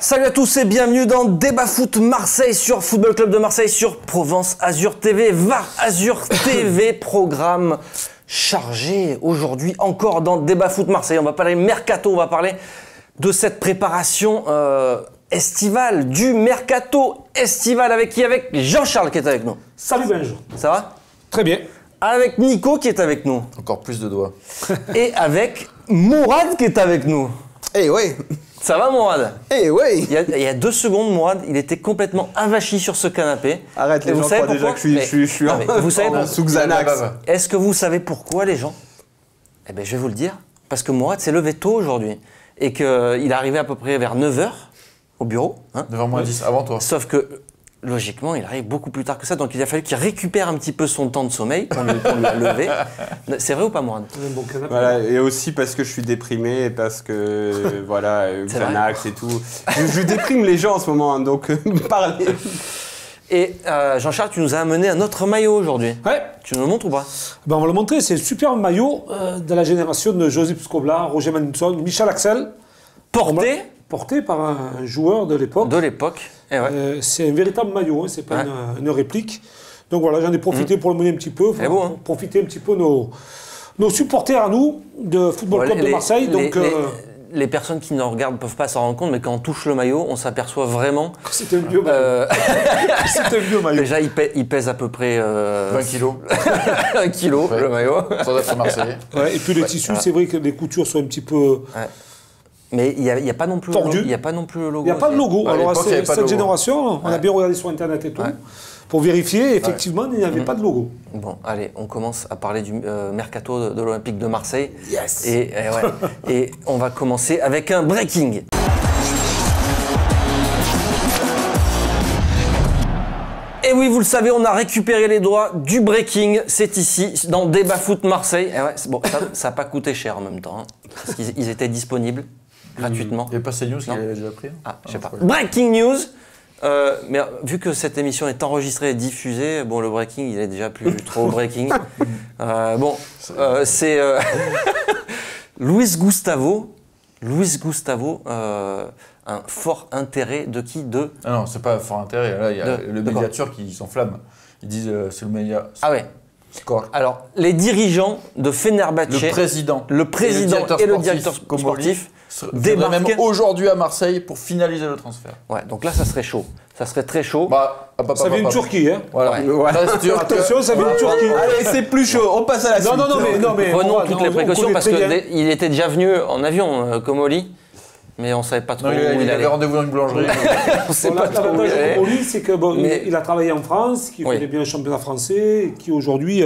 Salut à tous et bienvenue dans Débat Foot Marseille sur Football Club de Marseille sur Provence Azur TV, VAR Azur TV, programme chargé aujourd'hui encore dans Débat Foot Marseille. On va parler mercato, on va parler de cette préparation estivale, du mercato estival avec qui? Avec Jean-Charles qui est avec nous. Salut Benjo. Ça va? Très bien. Avec Nico qui est avec nous. Encore plus de doigts. Et avec Mourad qui est avec nous. Eh ouais. Ça va Mourad? Eh ouais. Il y a 2 secondes, Mourad, il était complètement avachi sur ce canapé. Arrête, Et les vous gens savez croient déjà pourquoi? que je suis vous savez pourquoi? sous Xanax. Est-ce que vous savez pourquoi les gens? Eh bien, je vais vous le dire. Parce que Mourad s'est levé tôt aujourd'hui. Et qu'il est arrivé à peu près vers 9h au bureau. Hein, 9h moins 10, avant toi. sauf que, logiquement, il arrive beaucoup plus tard que ça. Donc, il a fallu qu'il récupère un petit peu son temps de sommeil qu'on lui a levé. C'est vrai ou pas, Mourad? Un bon canapé. Voilà, et aussi parce que je suis déprimé et parce que voilà, Xanax et tout. Je déprime les gens en ce moment, hein, donc parlez. Et Jean-Charles, tu nous as amené un autre maillot aujourd'hui. Ouais. Tu nous le montres ou pas? Ben, on va le montrer. C'est le super maillot de la génération de Josip Skobla, Roger Magnusson, Michel Axel. Porté par un joueur de l'époque. De l'époque. Eh ouais. C'est un véritable maillot, hein, c'est pas une réplique. Donc voilà, j'en ai profité pour le mener un petit peu. C'est beau, hein. Profiter un petit peu nos supporters à nous, de Football Club de Marseille. Les personnes qui nous regardent ne peuvent pas s'en rendre compte, mais quand on touche le maillot, on s'aperçoit vraiment. C'est un vieux maillot. C'est un vieux maillot. Déjà, il pèse à peu près 20 kilos. 1 kilo, Ouais. le maillot. Sans être marseillais. Ouais, et puis le tissu, c'est vrai que les coutures sont un petit peu. Ouais. Mais il n'y a pas non plus Tordu. il y a pas non plus le logo. Il n'y a pas de logo. À Alors, l'époque, il y avait pas de cette logo. génération, on a bien regardé sur Internet et tout, pour vérifier, effectivement, il n'y avait pas de logo. Bon, allez, on commence à parler du mercato de l'Olympique de Marseille. Yes. Et on va commencer avec un breaking. Et oui, vous le savez, on a récupéré les droits du breaking. C'est ici, dans Débat Foot Marseille. Et ouais, bon, ça n'a pas coûté cher en même temps, hein, parce qu'ils étaient disponibles gratuitement. Il n'y avait pas CNews qui Non. l'avait déjà pris? Ah, je sais pas. c'est pas Breaking news. Mais vu que cette émission est enregistrée et diffusée, bon, le breaking, il est déjà plus trop breaking. C'est Luis Gustavo, un fort intérêt de qui? De Ah non, c'est pas fort intérêt. Là, il y a De le quoi? média turc qui s'enflamme. Ils disent c'est le média. Ah ouais. Score. Alors, les dirigeants de Fenerbahçe, Le président et le directeur sportif débarquent débarquent même aujourd'hui à Marseille pour finaliser le transfert. Ouais, donc là, ça serait chaud. Ça serait très chaud. Ça vient de Turquie, hein. Voilà. Ouais. Reste turc. Attention, ça vient de Turquie. Allez, c'est plus chaud, on passe à la suite. Non, mais Prenons on- toutes on- les on précautions connaît parce très bien. qu'il était déjà venu en avion, Comoli, mais on ne savait pas trop Non, où il il avait allait. rendez-vous dans une boulangerie. On sait Bon, pas trop où il l'avantage allait. pour lui, c'est que Mais- il a travaillé en France, qu'il Oui. connaît bien le championnat français, et qui aujourd'hui,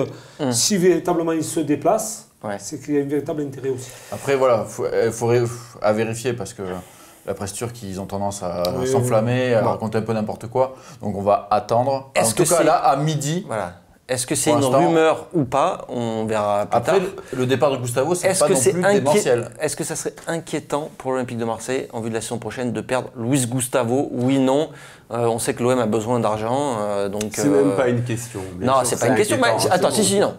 si véritablement il se déplace, Ouais. c'est qu'il y a un véritable intérêt aussi. Après, voilà, il faut à vérifier parce que la presse turque, ils ont tendance à Oui, s'enflammer, à Bon. raconter un peu n'importe quoi. Donc on va attendre. Est-ce En tout que cas, c'est- là, à midi. Voilà. Est-ce que c'est Pour une l'instant- rumeur ou pas? On verra plus Après, tard. le départ de Gustavo, c'est Est-ce pas que non c'est plus démentiel. Est-ce que ça serait inquiétant pour l'Olympique de Marseille en vue de la saison prochaine de perdre Luis Gustavo? Oui, non. On sait que l'OM a besoin d'argent, donc. C'est même pas une question. Bien Non, sûr, c'est pas une question. inquiétant, Mais, c'est attends, bon. si, non.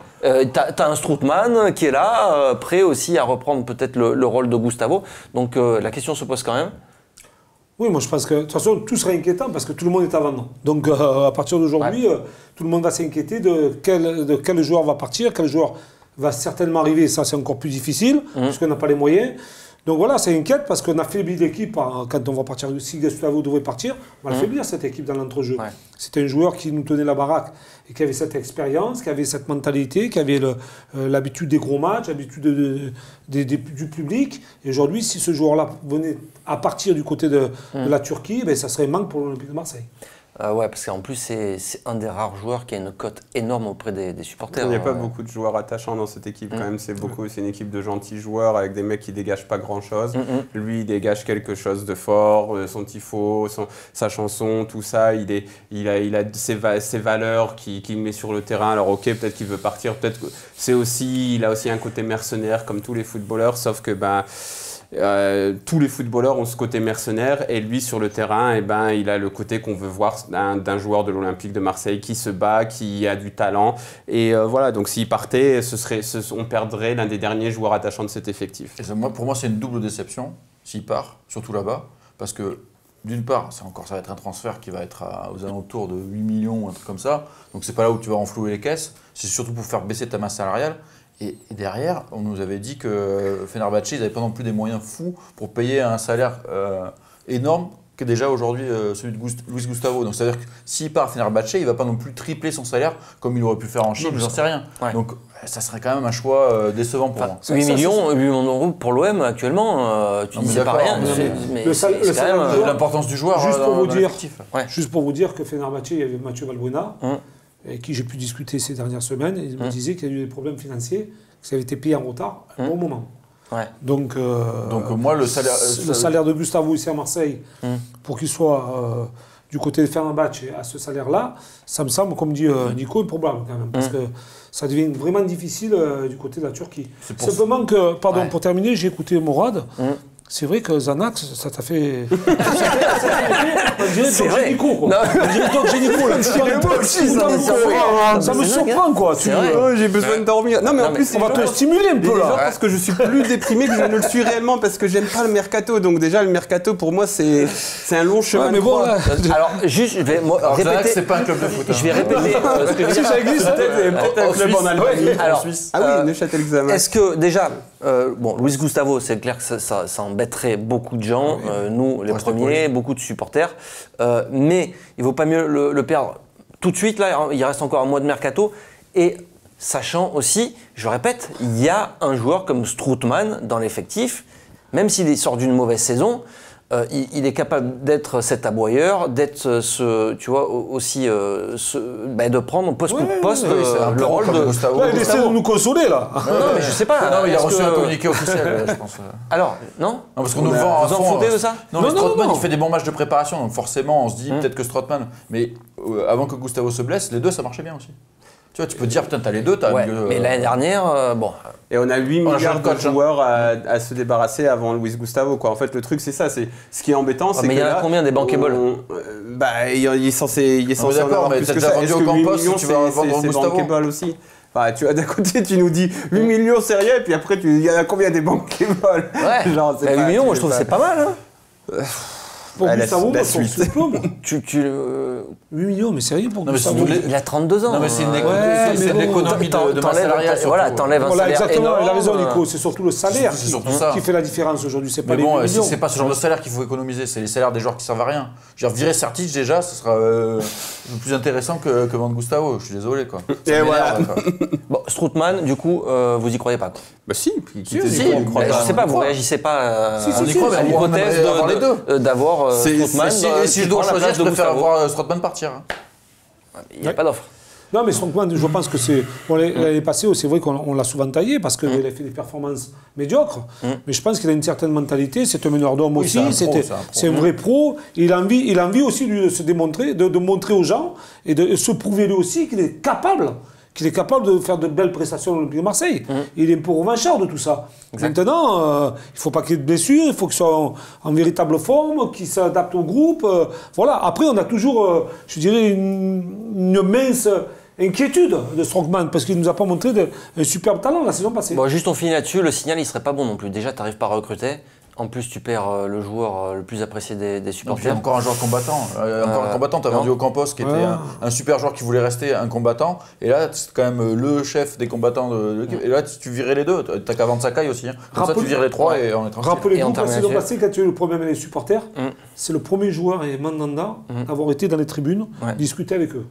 T'as un Strootman qui est là, prêt aussi à reprendre peut-être le rôle de Gustavo. Donc la question se pose quand même. Oui, moi je pense que de toute façon tout serait inquiétant parce que tout le monde est à vendre. Donc à partir d'aujourd'hui, tout le monde va s'inquiéter de quel joueur va partir, quel joueur va certainement arriver. Ça c'est encore plus difficile parce qu'on n'a pas les moyens. Donc voilà, c'est inquiète parce qu'on affaiblit l'équipe quand on va partir. Si Gustavo devrait partir, on va affaiblir cette équipe dans l'entrejeu. Ouais. C'était un joueur qui nous tenait la baraque et qui avait cette expérience, qui avait cette mentalité, qui avait l'habitude des gros matchs, l'habitude du public. Et aujourd'hui, si ce joueur-là venait à partir du côté de la Turquie, ben, ça serait un manque pour l'Olympique de Marseille. Ouais, parce qu'en plus, c'est un des rares joueurs qui a une cote énorme auprès des supporters. Il n'y a pas beaucoup de joueurs attachants dans cette équipe quand même. C'est une équipe de gentils joueurs avec des mecs qui dégagent pas grand chose. Lui, il dégage quelque chose de fort, son tifo, sa chanson, tout ça. Il a ses valeurs qu'il met sur le terrain. Alors ok, peut-être qu'il veut partir, peut-être que il a aussi un côté mercenaire comme tous les footballeurs, sauf que tous les footballeurs ont ce côté mercenaire et lui sur le terrain, il a le côté qu'on veut voir d'un joueur de l'Olympique de Marseille qui se bat, qui a du talent. Et voilà, donc s'il partait, on perdrait l'un des derniers joueurs attachants de cet effectif. Et pour moi, c'est une double déception s'il part, surtout là-bas, parce que d'une part, ça va être un transfert qui va être aux alentours de 8 millions, un truc comme ça. Donc c'est pas là où tu vas renflouer les caisses. C'est surtout pour faire baisser ta masse salariale. Et derrière, on nous avait dit que Fenerbahçe, ils n'avaient pas non plus des moyens fous pour payer un salaire énorme que déjà aujourd'hui celui de Luis Gustavo. Donc c'est-à-dire que s'il part à Fenerbahçe, il ne va pas non plus tripler son salaire comme il aurait pu faire en Chine, j'en sais rien. Ouais. Donc ça serait quand même un choix décevant pour moi. 8 millions d'euros pour l'OM actuellement, tu Non, dis mais c'est pas d'accord, rien. mais le C'est quand salaire même, du joueur, l'importance du joueur Juste pour vous dire, l'effectif. Ouais. Juste pour vous dire que Fenerbahçe, il y avait Mathieu Valbuena, avec qui j'ai pu discuter ces dernières semaines, et il me disait qu'il y a eu des problèmes financiers, que ça avait été payé en retard à un bon moment. Ouais. Donc moi, le salaire de Gustavo ici à Marseille, pour qu'il soit du côté de Fenerbahçe à ce salaire-là, ça me semble, comme dit Nico, improbable quand même, parce que ça devient vraiment difficile du côté de la Turquie. Simplement que, pardon, pour terminer, j'ai écouté Morad. C'est vrai que Xanax, ça t'a fait. C'est vrai. Génico, quoi. On dirait Doc Génico, là. Ça me surprend, quoi. J'ai besoin de dormir. Non, mais en plus, on va te stimuler un peu, là. Parce que je suis plus déprimé que je ne le suis réellement parce que j'aime pas le mercato. Donc, déjà, le mercato, pour moi, c'est un long chemin. mais bon, Alors, juste, je vais répéter. c'est pas un club de foot. Je vais répéter ce que je si ça existe, peut-être un club en Allemagne. Alors, Ah oui, Neuchâtel-Xamax. est-ce que déjà, bon, Luis Gustavo, c'est clair que ça embêterait beaucoup de gens, nous les premiers, beaucoup de supporters, mais il vaut pas mieux le perdre tout de suite. Là, il reste encore un mois de mercato, et sachant aussi, je répète, il y a un joueur comme Strootman dans l'effectif, même s'il sort d'une mauvaise saison. Il est capable d'être cet aboyeur, d'être tu vois, aussi de prendre poste pour poste le rôle de Gustavo. Là, il essaie de nous consoler, là. Non, mais je sais pas. Non, il a est-ce reçu que- un communiqué officiel, je pense. Alors, non. Non, parce qu'on nous vend à Vous en fond, foutez de ça? Non, mais Non, Strootman, non. il fait des bons matchs de préparation, donc forcément, on se dit peut-être que Strootman. Mais avant que Gustavo se blesse, les deux, ça marchait bien aussi. Tu vois, tu peux te dire, putain, t'as les deux, t'as Ouais, le- mais l'année dernière, bon. Et on a 8 On a milliards changé de de coach, hein. joueurs à se débarrasser avant Luis Gustavo, quoi. En fait, le truc, c'est ça. C'est ce qui est embêtant, c'est mais que il y en a là, combien des bankable il est censé en d'accord, avoir mais plus t'as que déjà ça. vendu Est-ce au que 8 Campos, millions, tu vas vendre c'est Gustavo bankable aussi? Enfin, tu vois, d'un côté, tu nous dis 8 millions, c'est rien, et puis après, il y en a combien des bankable? Ouais. Genre, c'est 8 pas- millions, moi je trouve que c'est pas mal. Hein. Pour la Gustavo, moi, je trouve suite. c'est peu, moi. 8 millions, mais c'est rien pour Non, mais c'est Gustavo. une- Il a 32 ans. Non, mais c'est une Ouais, c'est mais de bon, l'économie de masse T'enlèves salariale. t'enlèves un Voilà, salaire exactement, énorme. il a raison, Nico. C'est surtout le salaire C'est surtout ça. qui fait la différence aujourd'hui. C'est pas Mais les bon, 8 millions. c'est pas ce genre de salaire qu'il faut économiser, c'est les salaires des joueurs qui servent à rien. Je veux dire, virer Sertic déjà, ce sera plus intéressant que vendre Gustavo, je suis désolé quoi. Ça m'énerve, voilà. quoi. Bon, Strootman, du coup, vous y croyez pas, quoi. Bah si, puis Si, Mais croit je pas, sais on pas, y vous croit. réagissez pas On y croit, à mais on l'hypothèse aimerait avoir les deux. d'avoir Strootman. Si je dois choisir, je préfère voir Strootman partir. Il n'y a pas d'offre. Non, mais Strootman, je pense que c'est. Bon, l'année passée, c'est vrai qu'on l'a souvent taillé parce qu'il a fait des performances médiocres. Mais je pense qu'il a une certaine mentalité. C'est un meneur d'homme Oui, aussi. c'est un pro, c'est un pro. C'est un vrai pro. Il a envie aussi lui, de se démontrer, de montrer aux gens et de se prouver lui aussi qu'il est capable. Qu'il est capable de faire de belles prestations à l'Olympique de Marseille. Il est un peu revanchard de tout ça. Maintenant, il ne faut pas qu'il y ait de blessures, il faut qu'il soit en véritable forme, qu'il s'adapte au groupe. Voilà. Après, on a toujours, je dirais, une mince inquiétude de Strootman, parce qu'il ne nous a pas montré un superbe talent la saison passée. Bon, juste on finit là-dessus, le signal il serait pas bon non plus. Déjà, tu n'arrives pas à recruter. En plus, tu perds le joueur le plus apprécié des Non, puis supporters. encore un joueur combattant. Encore un combattant, tu as non. vendu au Campos qui était un super joueur qui voulait rester un combattant. Et là, c'est quand même le chef des combattants de l'équipe. Et là, tu virais les deux. T'as qu'à vendre Sakai aussi. Hein. Comme ça, tu vires les trois et on est tranquille. Et Rappelez-vous, on la termine saison là-dessus. passée, quand tu as eu le problème avec les supporters, c'est le premier joueur, et Mandanda, à avoir été dans les tribunes, Ouais. discuter avec eux.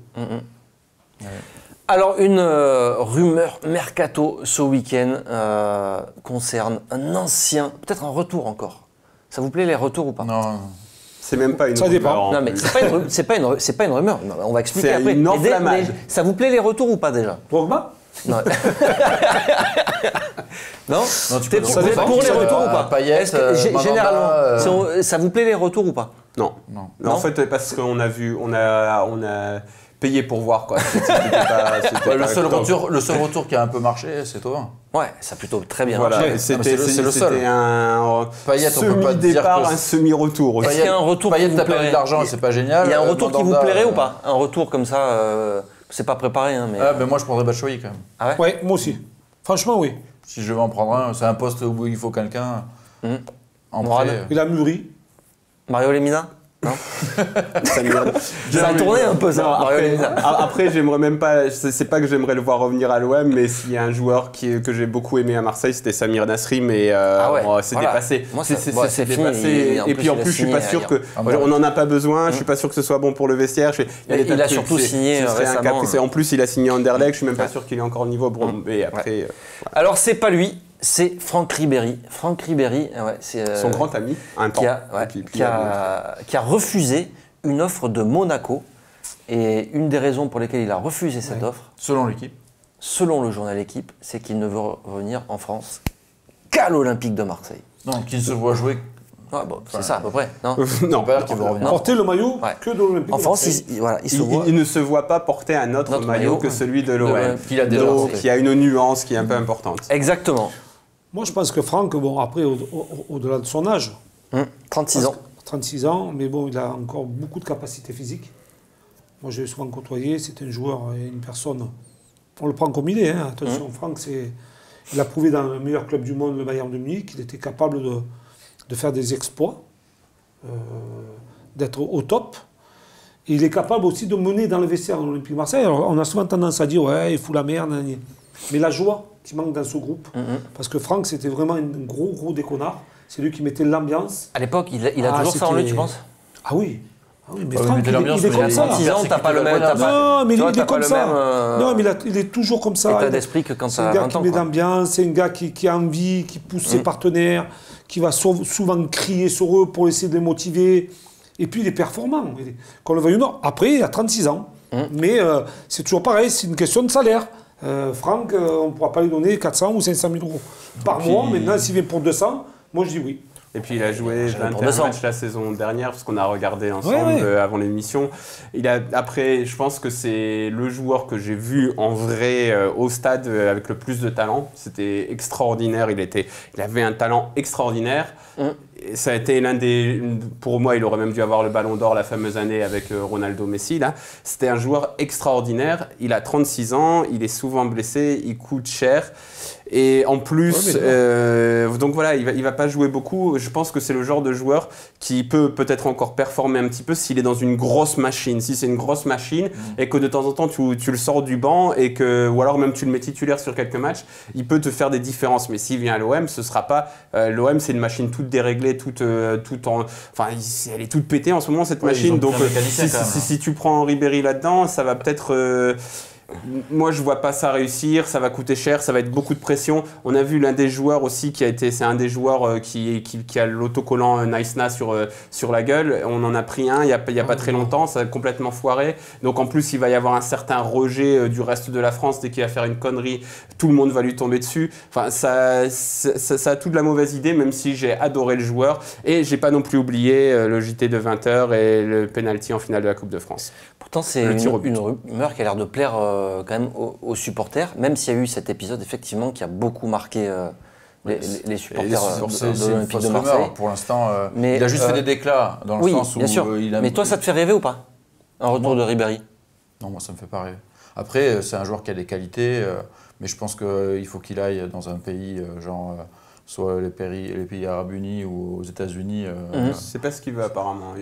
Alors, une rumeur mercato ce week-end concerne un ancien, peut-être un retour encore. Ça vous plaît les retours ou pas? Non. C'est même pas une Ça dépend. rumeur, en Non, mais plus. c'est pas une rumeur. Non, on va expliquer C'est après. une Mais enflammade. ça vous plaît les retours ou pas déjà? Drogba Non. Non, Non, tu T'es peux pour, donc vous êtes pour les ça retours dépend. ou pas? Payet, Est-ce que, Mandanda, généralement, ça vous plaît les retours ou pas? Non. Non. Non, en fait, parce qu'on a vu, on a payé pour voir, quoi. C'était pas Le seul octobre. retour qui a un peu marché, c'est Thauvin. Ouais, ça a plutôt très bien Voilà, marché. c'était c'est le seul. un Payet, on peut pas dire semi-départ, que- un semi-retour aussi. Est-ce qu'il y a un retour Payet, qui vous t'as perdu plairait? de l'argent, c'est pas génial. Il y a un retour qui vous Mandanda, plairait ou pas? Un retour comme ça, c'est pas préparé, hein, mais. Ah, ben moi, je prendrais Batshuayi quand même. Ah ouais? Ouais, moi aussi. Franchement, oui. Si je vais en prendre un, c'est un poste où il faut quelqu'un en Morad. prêt. Il a mûri. Mario Lemina? Non Ça a tourné un peu, ça. Non, Mario après, Lemina. après, j'aimerais même pas. C'est pas que j'aimerais le voir revenir à l'OM, mais s'il y a un joueur que j'ai beaucoup aimé à Marseille, c'était Samir Nasri, mais c'est voilà. dépassé. Moi, C'est fini. dépassé. Et puis en plus, je suis pas sûr que on n'en a pas besoin. Je suis pas sûr que ce soit bon pour le vestiaire. Il a surtout signé récemment. En plus, il a signé Anderlecht. Je suis même pas sûr qu'il est encore au niveau. Mais après. Alors c'est pas lui. C'est Franck Ribéry. Franck Ribéry, c'est Son grand ami, un temps. Qui a refusé une offre de Monaco. Et une des raisons pour lesquelles il a refusé cette offre, selon l'équipe, selon le journal Équipe, c'est qu'il ne veut revenir en France qu'à l'Olympique de Marseille. Non, qu'il se voit jouer. C'est ça à peu près, non? Non, qu'il veut revenir. Porter le maillot que de l'Olympique. En France, il ne se voit pas porter un autre maillot que celui de l'OM. Qu'il a déjà porté. Qui a une nuance qui est un peu importante. Exactement. Moi, je pense que Franck, bon, après, au-delà de son âge, 36 ans. 36 ans, mais bon, il a encore beaucoup de capacités physiques. Moi, je l'ai souvent côtoyé, c'est un joueur et une personne. On le prend comme il est, hein. Attention, Franck, il a prouvé dans le meilleur club du monde, le Bayern de Munich, qu'il était capable de faire des exploits, d'être au top. Et il est capable aussi de mener dans le vestiaire de l'Olympique de Marseille. Alors, on a souvent tendance à dire, ouais, il fout la merde. Mais la joie qui manque dans ce groupe, parce que Franck, c'était vraiment un gros déconnard. C'est lui qui mettait l'ambiance. À l'époque, il a toujours ça en lui, tu penses? Ah oui. Mais Franck, il est comme ça. 36 ans, t'as pas le même. Non, mais il est comme ça. Non, mais il est toujours comme ça. État d'esprit que quand c'est un gars qui met d'ambiance, c'est un gars qui a envie, qui pousse ses partenaires, qui va souvent crier sur eux pour essayer de les motiver. Et puis, il est performant. Qu'on le veuille ou non. Après, il a 36 ans. Mais c'est toujours pareil, c'est une question de salaire. Franck, on ne pourra pas lui donner 400 ou 500 000 euros par mois. Maintenant, s'il vient pour 200, moi, je dis oui. Et puis il a joué 21 matchs la saison dernière, parce qu'on a regardé ensemble avant l'émission. Après, je pense que c'est le joueur que j'ai vu en vrai au stade avec le plus de talent. C'était extraordinaire, il avait un talent extraordinaire. Ça a été pour moi, il aurait même dû avoir le Ballon d'Or la fameuse année avec Ronaldo Messi. C'était un joueur extraordinaire. Il a 36 ans, il est souvent blessé, il coûte cher. Et en plus, donc voilà, il va pas jouer beaucoup. Je pense que c'est le genre de joueur qui peut peut-être encore performer un petit peu s'il est dans une grosse machine. Si c'est une grosse machine et que de temps en temps tu le sors du banc ou alors même tu le mets titulaire sur quelques matchs, il peut te faire des différences. Mais s'il vient à l'OM, ce sera pas l'OM, c'est une machine toute déréglée, elle est toute pétée en ce moment cette machine. Donc si tu prends Ribéry là-dedans, ça va peut-être moi, je vois pas ça réussir, ça va coûter cher, ça va être beaucoup de pression. On a vu l'un des joueurs aussi c'est un des joueurs qui a l'autocollant Nice-Na sur la gueule. On en a pris un il y a pas très longtemps, ça a complètement foiré. Donc en plus, il va y avoir un certain rejet du reste de la France dès qu'il va faire une connerie. Tout le monde va lui tomber dessus. Enfin, ça a tout de la mauvaise idée, même si j'ai adoré le joueur. Et j'ai pas non plus oublié le JT de 20h et le penalty en finale de la Coupe de France. Pourtant, c'est une rumeur qui a l'air de plaire quand même aux supporters, même s'il y a eu cet épisode effectivement qui a beaucoup marqué les supporters de l'Olympique de Marseille. Rumeur, pour l'instant, il a juste fait des déclats dans le sens où bien sûr. Mais toi, ça te fait rêver ou pas, un retour de Ribéry? Non, moi ça me fait pas rêver. Après, c'est un joueur qui a des qualités, mais je pense qu'il faut qu'il aille dans un pays soit les pays arabes unis ou aux États-Unis. C'est pas ce qu'il veut apparemment.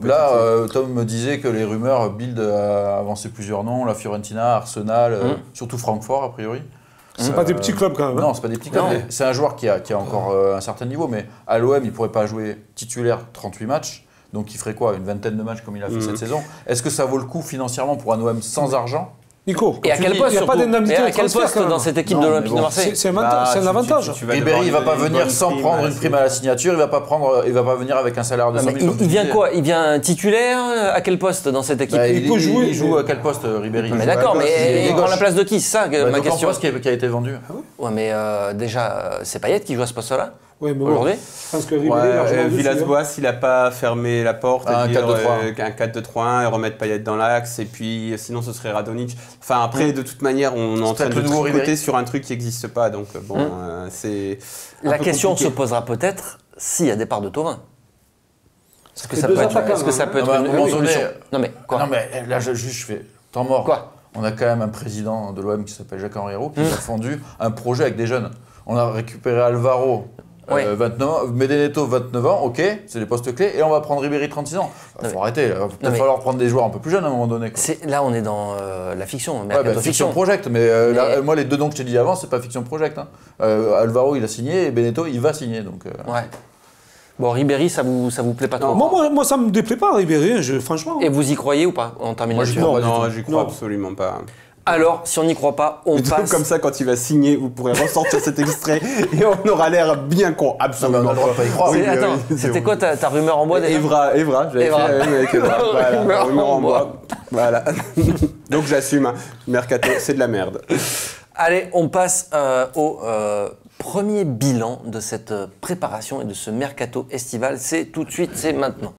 Là, Tom me disait que les rumeurs, Bild a avancé plusieurs noms, la Fiorentina, Arsenal, surtout Francfort a priori. C'est pas des petits clubs quand même. Non, c'est pas des petits clubs. C'est un joueur qui a encore un certain niveau, mais à l'OM, il pourrait pas jouer titulaire 38 matchs. Donc il ferait quoi? Une vingtaine de matchs comme il a fait cette saison. Est-ce que ça vaut le coup financièrement pour un OM sans argent? Nico, et à quel poste, dans dans cette équipe de l'Olympique de Marseille? C'est un avantage. Ribéry, il va pas venir sans prendre une prime à la signature, il va pas venir avec un salaire de 100 000. Il vient quoi? Il vient titulaire? À quel poste dans cette équipe? Il peut jouer. Il joue à quel poste, Ribéry? Mais d'accord, mais il prend la place de qui? C'est ça ma question. C'est poste qui a été vendu. Ouais, mais déjà, c'est Payet qui joue à ce poste-là? Oui, mais aujourd'hui, je pense que Ribéry, Villas-Boas, il n'a pas fermé la porte. Un 4-2-3-1. Un 4-2-3-1 et remettre Payet dans l'axe. Et puis, sinon, ce serait Radonjic. Enfin, après, de toute manière, on est en train de tricoter sur un truc qui n'existe pas. Donc, bon, c'est. La question se posera peut-être s'il y a départ de Thauvin. Est-ce que ça peut être une solution? Non, mais quoi? Non, mais là, je fais temps mort. Quoi? On a quand même un président de l'OM qui s'appelle Jacques Henriot qui a défendu un projet avec des jeunes. On a récupéré Alvaro Ouais. 29, Benedetto, 29 ans, ok, c'est les postes clés, et on va prendre Ribéry, 36 ans. Il faut arrêter, il va peut-être falloir prendre des joueurs un peu plus jeunes à un moment donné. Là, on est dans la fiction, Mercato fiction project, mais là, moi les deux noms que je t'ai dit avant, c'est pas fiction project. Hein. Alvaro, il a signé, et Benedetto, il va signer. Donc, Ouais. Bon, Ribéry, ça vous plaît pas trop? Moi, ça me déplaît pas, Ribéry, franchement. Et vous y croyez ou pas? On termine là-dessus. Non, j'y crois absolument pas. Alors, si on n'y croit pas, on passe. Comme ça, quand il va signer, vous pourrez ressortir cet extrait et on aura l'air bien con. Absolument. On a le droit de pas y croire. Attends, c'était quoi ta rumeur en bois déjà? Evra, j'avais fait avec Evra. Voilà, rumeur en bois. Voilà. Donc j'assume, hein. Mercato, c'est de la merde. Allez, on passe au premier bilan de cette préparation et de ce mercato estival. C'est tout de suite, c'est maintenant.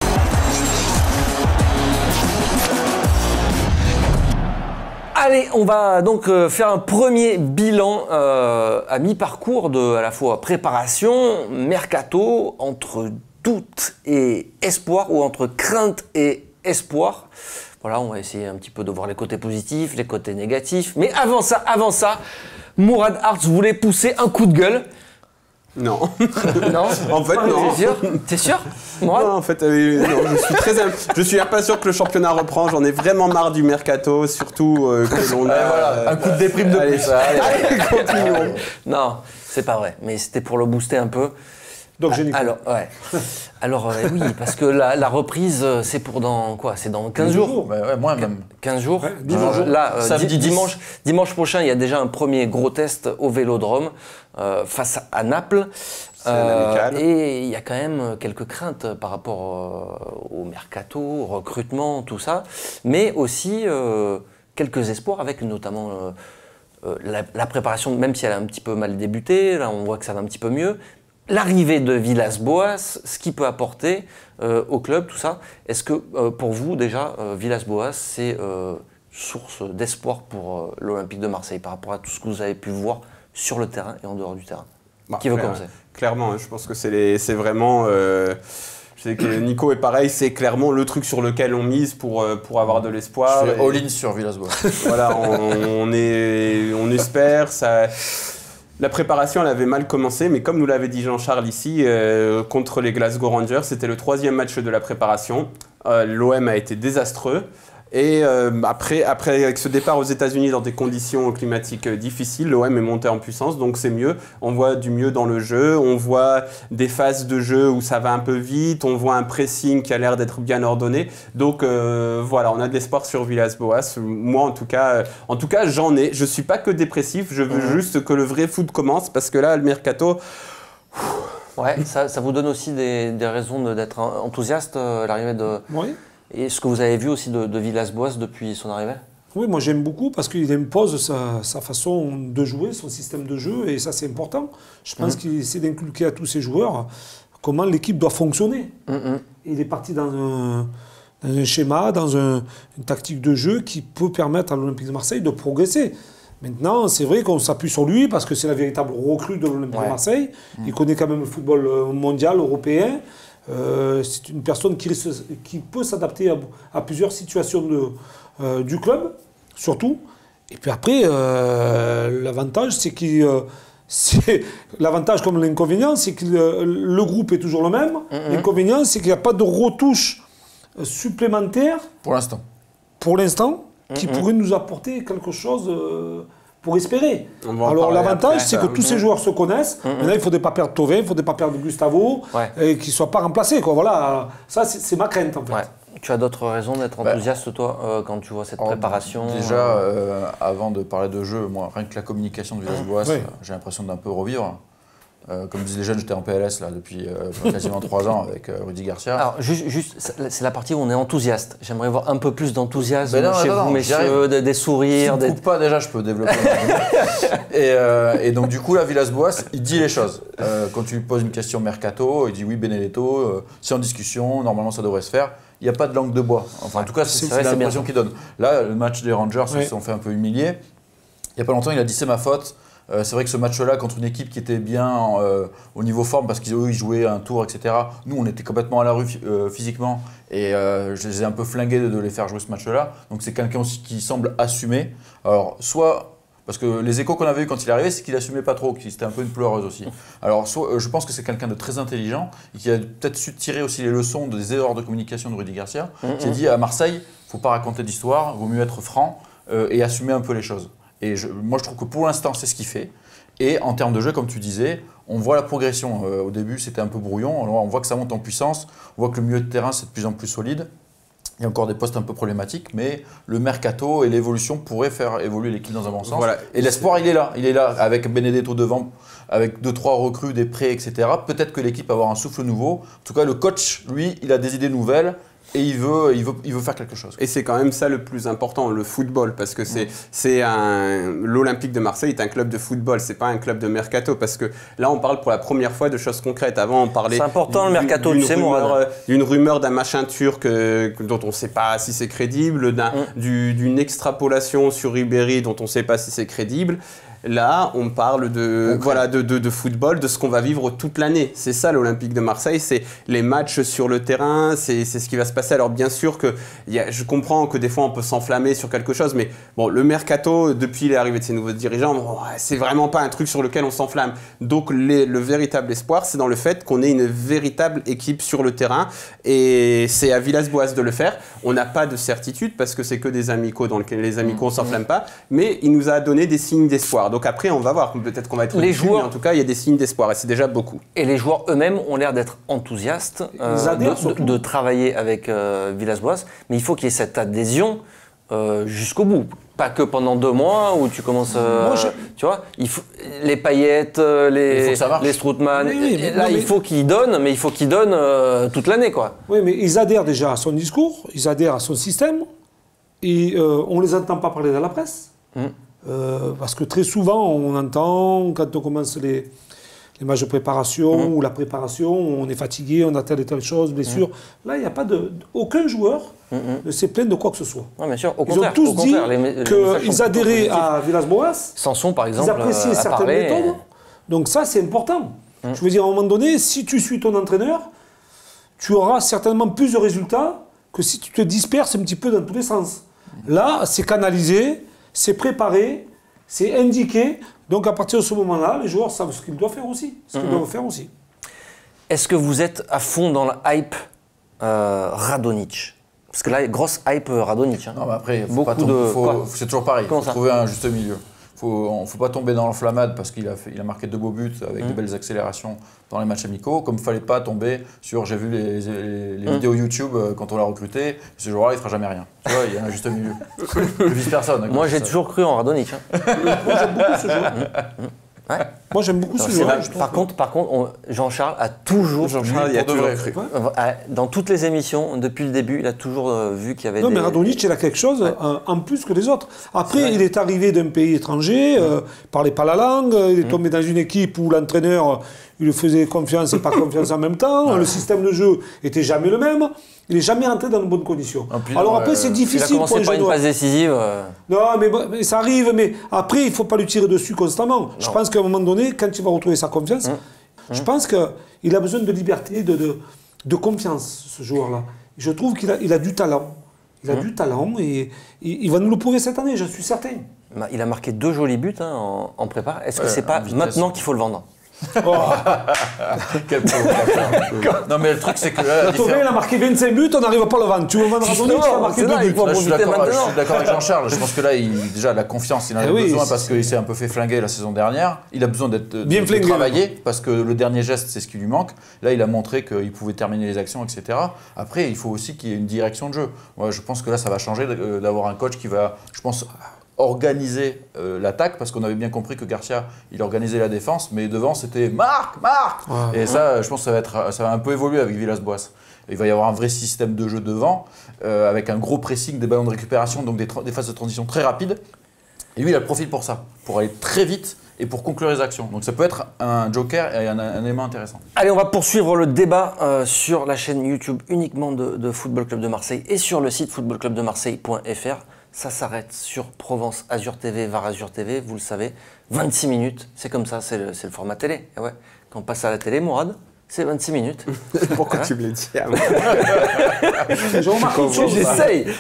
Allez, on va donc faire un premier bilan à mi-parcours de à la fois préparation, mercato, entre doute et espoir ou entre crainte et espoir. Voilà, on va essayer un petit peu de voir les côtés positifs, les côtés négatifs. Mais avant ça, Mourad Arts voulait pousser un coup de gueule. Non. Non. En fait, non. T'es sûr Mourad? Non, en fait, non, je suis pas sûr que le championnat reprend. J'en ai vraiment marre du mercato, surtout que l'on a. Voilà, un coup de déprime de plus. Allez, continuons. Non, c'est pas vrai. Mais c'était pour le booster un peu. Donc je n'y crois. Alors, ouais. Alors, oui, parce que la reprise, c'est pour dans quoi? C'est dans 15 jours. Ouais, moi même. 15 jours. Ouais, 10 jours. Là, Samedi dimanche prochain, il y a déjà un premier gros test au Vélodrome face à Naples. Et il y a quand même quelques craintes par rapport au mercato, au recrutement, tout ça. Mais aussi quelques espoirs avec notamment la préparation, même si elle a un petit peu mal débuté. Là, on voit que ça va un petit peu mieux. L'arrivée de Villas-Boas, ce qu'il peut apporter au club, tout ça. Est-ce que pour vous, déjà, Villas-Boas, c'est source d'espoir pour l'Olympique de Marseille par rapport à tout ce que vous avez pu voir sur le terrain et en dehors du terrain? Qui veut commencer? Clairement, je pense que c'est vraiment... je sais que Nico est pareil, c'est clairement le truc sur lequel on mise pour avoir de l'espoir. Je suis all-in sur Villas-Boas. Voilà, on espère, ça... La préparation, elle avait mal commencé, mais comme nous l'avait dit Jean-Charles ici, contre les Glasgow Rangers, c'était le 3e match de la préparation. L'OM a été désastreux. Et après, avec ce départ aux États-Unis dans des conditions climatiques difficiles, l'OM est monté en puissance, donc c'est mieux. On voit du mieux dans le jeu, on voit des phases de jeu où ça va un peu vite, on voit un pressing qui a l'air d'être bien ordonné. Donc voilà, on a de l'espoir sur Villas-Boas. Moi, en tout cas, j'en ai. Je suis pas que dépressif, je veux juste que le vrai foot commence, parce que là, le mercato... Ouais, ça vous donne aussi des raisons d'être enthousiaste à l'arrivée de... Oui. Et ce que vous avez vu aussi de Villas-Boas depuis son arrivée? Oui, moi j'aime beaucoup parce qu'il impose sa façon de jouer, son système de jeu, et ça c'est important. Je pense qu'il essaie d'inculquer à tous ses joueurs comment l'équipe doit fonctionner. Il est parti dans un schéma, dans une tactique de jeu qui peut permettre à l'Olympique de Marseille de progresser. Maintenant, c'est vrai qu'on s'appuie sur lui parce que c'est la véritable recrue de l'Olympique de Marseille. Il connaît quand même le football mondial, européen. C'est une personne qui peut s'adapter à plusieurs situations du club, surtout. Et puis après, l'avantage, l'avantage comme l'inconvénient, c'est que le groupe est toujours le même. L'inconvénient, c'est qu'il n'y a pas de retouche supplémentaire. Pour l'instant, qui pourrait nous apporter quelque chose pour espérer. Alors l'avantage, c'est que tous ces joueurs se connaissent. Maintenant, il ne faudrait pas perdre Thauvin, il ne faudrait pas perdre Gustavo, et qu'ils ne soient pas remplacés. Quoi. Voilà, ça, c'est ma crainte, en fait. Ouais. Tu as d'autres raisons d'être enthousiaste, toi, quand tu vois cette préparation? Déjà, avant de parler de jeu, moi, rien que la communication de Villas-Boas, j'ai l'impression d'un peu revivre. Comme disent les jeunes, j'étais en PLS là, depuis quasiment 3 ans avec Rudy Garcia. Alors, juste c'est la partie où on est enthousiaste. J'aimerais voir un peu plus d'enthousiasme chez vous, messieurs, des sourires. Si tu ne coupes pas, déjà, je peux développer. et donc, du coup, là, Villas-Boas, il dit les choses. Quand tu lui poses une question mercato, il dit oui, Benedetto, c'est en discussion, normalement ça devrait se faire. Il n'y a pas de langue de bois. Enfin, en tout cas, c'est l'impression qu'il donne. Là, le match des Rangers, ils se sont fait un peu humilier. Il n'y a pas longtemps, il a dit c'est ma faute. C'est vrai que ce match-là, contre une équipe qui était bien au niveau forme, parce qu'ils jouaient un tour, etc. Nous, on était complètement à la rue physiquement, et je les ai un peu flingués de les faire jouer ce match-là. Donc c'est quelqu'un aussi qui semble assumer. Alors, soit Parce que les échos qu'on avait eu quand il est arrivé, c'est qu'il assumait pas trop, qu'il c'était un peu une pleureuse aussi. Alors, je pense que c'est quelqu'un de très intelligent et qui a peut-être su tirer aussi les leçons des erreurs de communication de Rudy Garcia, qui a dit à Marseille, faut pas raconter d'histoire, vaut mieux être franc et assumer un peu les choses. Et moi, je trouve que pour l'instant, c'est ce qu'il fait. Et en termes de jeu, comme tu disais, on voit la progression. Au début, c'était un peu brouillon. Alors, on voit que ça monte en puissance. On voit que le milieu de terrain, c'est de plus en plus solide. Il y a encore des postes un peu problématiques, mais le mercato et l'évolution pourraient faire évoluer l'équipe dans un bon sens. Voilà. Et l'espoir, il est là. Il est là avec Benedetto devant, avec 2-3 recrues, des prêts, etc. Peut-être que l'équipe va avoir un souffle nouveau. En tout cas, le coach, lui, il a des idées nouvelles. Et il veut faire quelque chose. Et c'est quand même ça le plus important, le football, parce que l'Olympique de Marseille est un club de football, c'est pas un club de mercato, parce que là on parle pour la première fois de choses concrètes. Avant on parlait. C'est important le mercato, tu sais, Mourad. D'une rumeur d'un machin turc dont on ne sait pas si c'est crédible, d'une extrapolation sur Ribéry dont on ne sait pas si c'est crédible. Là, on parle de football, de ce qu'on va vivre toute l'année. C'est ça l'Olympique de Marseille, c'est les matchs sur le terrain, c'est ce qui va se passer. Alors bien sûr que je comprends que des fois on peut s'enflammer sur quelque chose, mais bon, le mercato, depuis l'arrivée de ces nouveaux dirigeants, c'est vraiment pas un truc sur lequel on s'enflamme. Donc le véritable espoir, c'est dans le fait qu'on ait une véritable équipe sur le terrain, et c'est à Villas-Boas de le faire. On n'a pas de certitude parce que c'est que des amicaux dans lesquels les amicaux on s'enflamme pas, mais il nous a donné des signes d'espoir. Donc après, on va voir. Peut-être qu'on va être les joueurs, mais en tout cas, il y a des signes d'espoir et c'est déjà beaucoup. Et les joueurs eux-mêmes ont l'air d'être enthousiastes de travailler avec Villas-Boas, mais il faut qu'il y ait cette adhésion jusqu'au bout. Pas que pendant 2 mois où tu commences, tu vois, les Payet, les Strootman. Il faut qu'ils donnent, mais il faut qu'ils donnent toute l'année, quoi. Oui, mais ils adhèrent déjà à son discours, ils adhèrent à son système, et on les entend pas parler dans la presse. Parce que très souvent, on entend, quand on commence les matchs de préparation ou la préparation, on est fatigué, on a telle et telle chose, blessure. Là, il n'y a pas aucun joueur ne s'est plaint de quoi que ce soit. Non, bien sûr, ils ont tous dit qu'ils adhéraient à Villas-Boas. Sanson, par exemple, ils appréciaient certaines méthodes. Donc ça, c'est important. Je veux dire, à un moment donné, si tu suis ton entraîneur, tu auras certainement plus de résultats que si tu te disperses un petit peu dans tous les sens. Là, c'est canalisé. C'est préparé, c'est indiqué. Donc à partir de ce moment-là, les joueurs savent ce qu'ils doivent faire aussi. Est-ce que vous êtes à fond dans la hype Radonjic? Parce que là, grosse hype Radonjic. Hein. Non, mais après, c'est toujours pareil. Il faut trouver un juste milieu. Il ne faut pas tomber dans l'enflammade parce qu'il a marqué 2 beaux buts avec de belles accélérations dans les matchs amicaux. Comme il ne fallait pas tomber sur, j'ai vu les vidéos YouTube quand on l'a recruté, ce joueur-là, il ne fera jamais rien. Tu vois, il y a un juste milieu. Je vise personne. Moi, j'ai toujours cru en Radonjic. Hein. Moi, j'aime beaucoup ce joueur. Ouais. Moi, j'aime beaucoup ce joueur. Par contre, Jean-Charles a toujours cru. Dans toutes les émissions, depuis le début, il a toujours vu qu'il y avait mais Radonjic, il a quelque chose en plus que les autres. Après, il est arrivé d'un pays étranger, il parlait pas la langue, il est tombé dans une équipe où l'entraîneur, il lui faisait confiance et pas confiance en même temps. Le système de jeu était jamais le même. Il n'est jamais rentré dans de bonnes conditions. Alors après, c'est difficile pour un joueur. Il a commencé par une passe décisive. Non, mais ça arrive. Mais après, il ne faut pas lui tirer dessus constamment. Non. Je pense qu'à un moment donné, quand il va retrouver sa confiance, je pense qu'il a besoin de liberté, de confiance, ce joueur-là. Je trouve qu'il a du talent. Il a du talent et il va nous le prouver cette année, j'en suis certain. Il a marqué 2 jolis buts en prépa. Est-ce que c'est pas maintenant qu'il faut le vendre? Quel provocateur. Non mais le truc c'est que là, il a marqué 25 buts, on n'arrive pas à le vendre. Tu veux vendre Radonjic, il a marqué 2 buts. Là, je suis d'accord avec Jean-Charles. Je pense que là, déjà la confiance, il en a besoin parce qu'il s'est un peu fait flinguer la saison dernière. Il a besoin de travailler parce que le dernier geste, c'est ce qui lui manque. Là, il a montré qu'il pouvait terminer les actions, etc. Après, il faut aussi qu'il y ait une direction de jeu. Moi, je pense que là, ça va changer d'avoir un coach qui va, je pense, organiser l'attaque, parce qu'on avait bien compris que Garcia, il organisait la défense, mais devant c'était Marc. Et ça, je pense que ça va un peu évoluer avec Villas-Boas. Il va y avoir un vrai système de jeu devant, avec un gros pressing, des ballons de récupération, donc des phases de transition très rapides. Et lui, il a le profil pour ça, pour aller très vite et pour conclure les actions. Donc ça peut être un joker et un élément intéressant. Allez, on va poursuivre le débat sur la chaîne YouTube uniquement de Football Club de Marseille et sur le site footballclubdemarseille.fr. Ça s'arrête sur Provence Azur TV, VAR Azur TV, vous le savez, 26 minutes, c'est comme ça, c'est le format télé. Et ouais. Quand on passe à la télé, Mourad, c'est 26 minutes. Pourquoi tu me l'as dit à moi? J'ai remarqué une chose.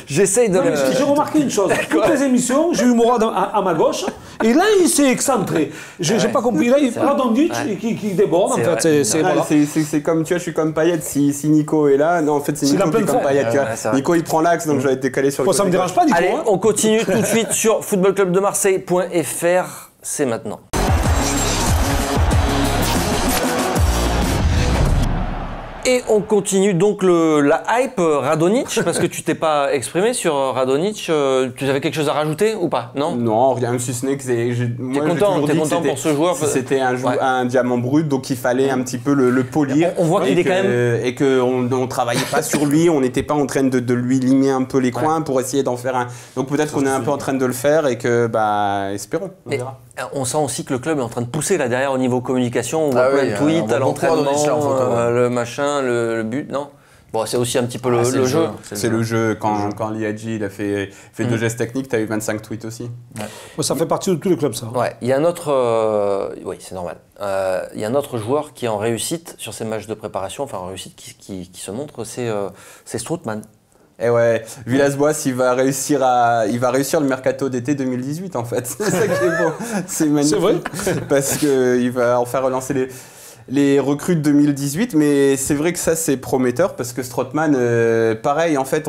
J'essaye de... J'ai remarqué une chose. Toutes les émissions, j'ai eu Mourad à ma gauche Et là, il s'est excentré. J'ai pas compris. Là, il prend Radonjic qui déborde. En fait, c'est comme, tu vois, je suis comme Payet. Si Nico est là, non, en fait, c'est Nico qui est comme Payet. Nico, il prend l'axe, donc je vais être décalé sur le côté. Ça me dérange pas, Nico. Allez, on continue tout de suite sur footballclubdemarseille.fr. C'est maintenant. Et on continue donc la hype Radonjic, parce que tu t'es pas exprimé sur Radonjic. Tu avais quelque chose à rajouter ou pas? Non. Non, rien, si ce n'est que t'es content pour ce joueur. C'était un diamant brut, donc il fallait un petit peu le polir. On voit qu'il est quand même. Et qu'on travaillait pas sur lui, on n'était pas en train de lui limer un peu les coins pour essayer d'en faire un. Donc peut-être qu'on est un peu en train de le faire et que, espérons, on verra. On sent aussi que le club est en train de pousser là derrière au niveau communication. On voit plein de tweets à l'entraînement, le machin, le but, non? Bon, c'est aussi un petit peu le jeu. C'est le jeu. Quand Liadji il a fait 2 gestes techniques, tu as eu 25 tweets aussi. Ouais. Bon, ça fait partie de tous les clubs, ça. Ouais, il y a un autre. Oui, c'est normal. Il y a un autre joueur qui est en réussite sur ces matchs de préparation, enfin en réussite qui se montre, c'est Strootman. Et ouais, Villas-Boas, il va réussir le mercato d'été 2018 en fait. C'est ça qui est beau. C'est magnifique. C'est vrai. Parce qu'il va en faire relancer les recrues de 2018. Mais c'est vrai que ça, c'est prometteur parce que Strootman, pareil, en fait,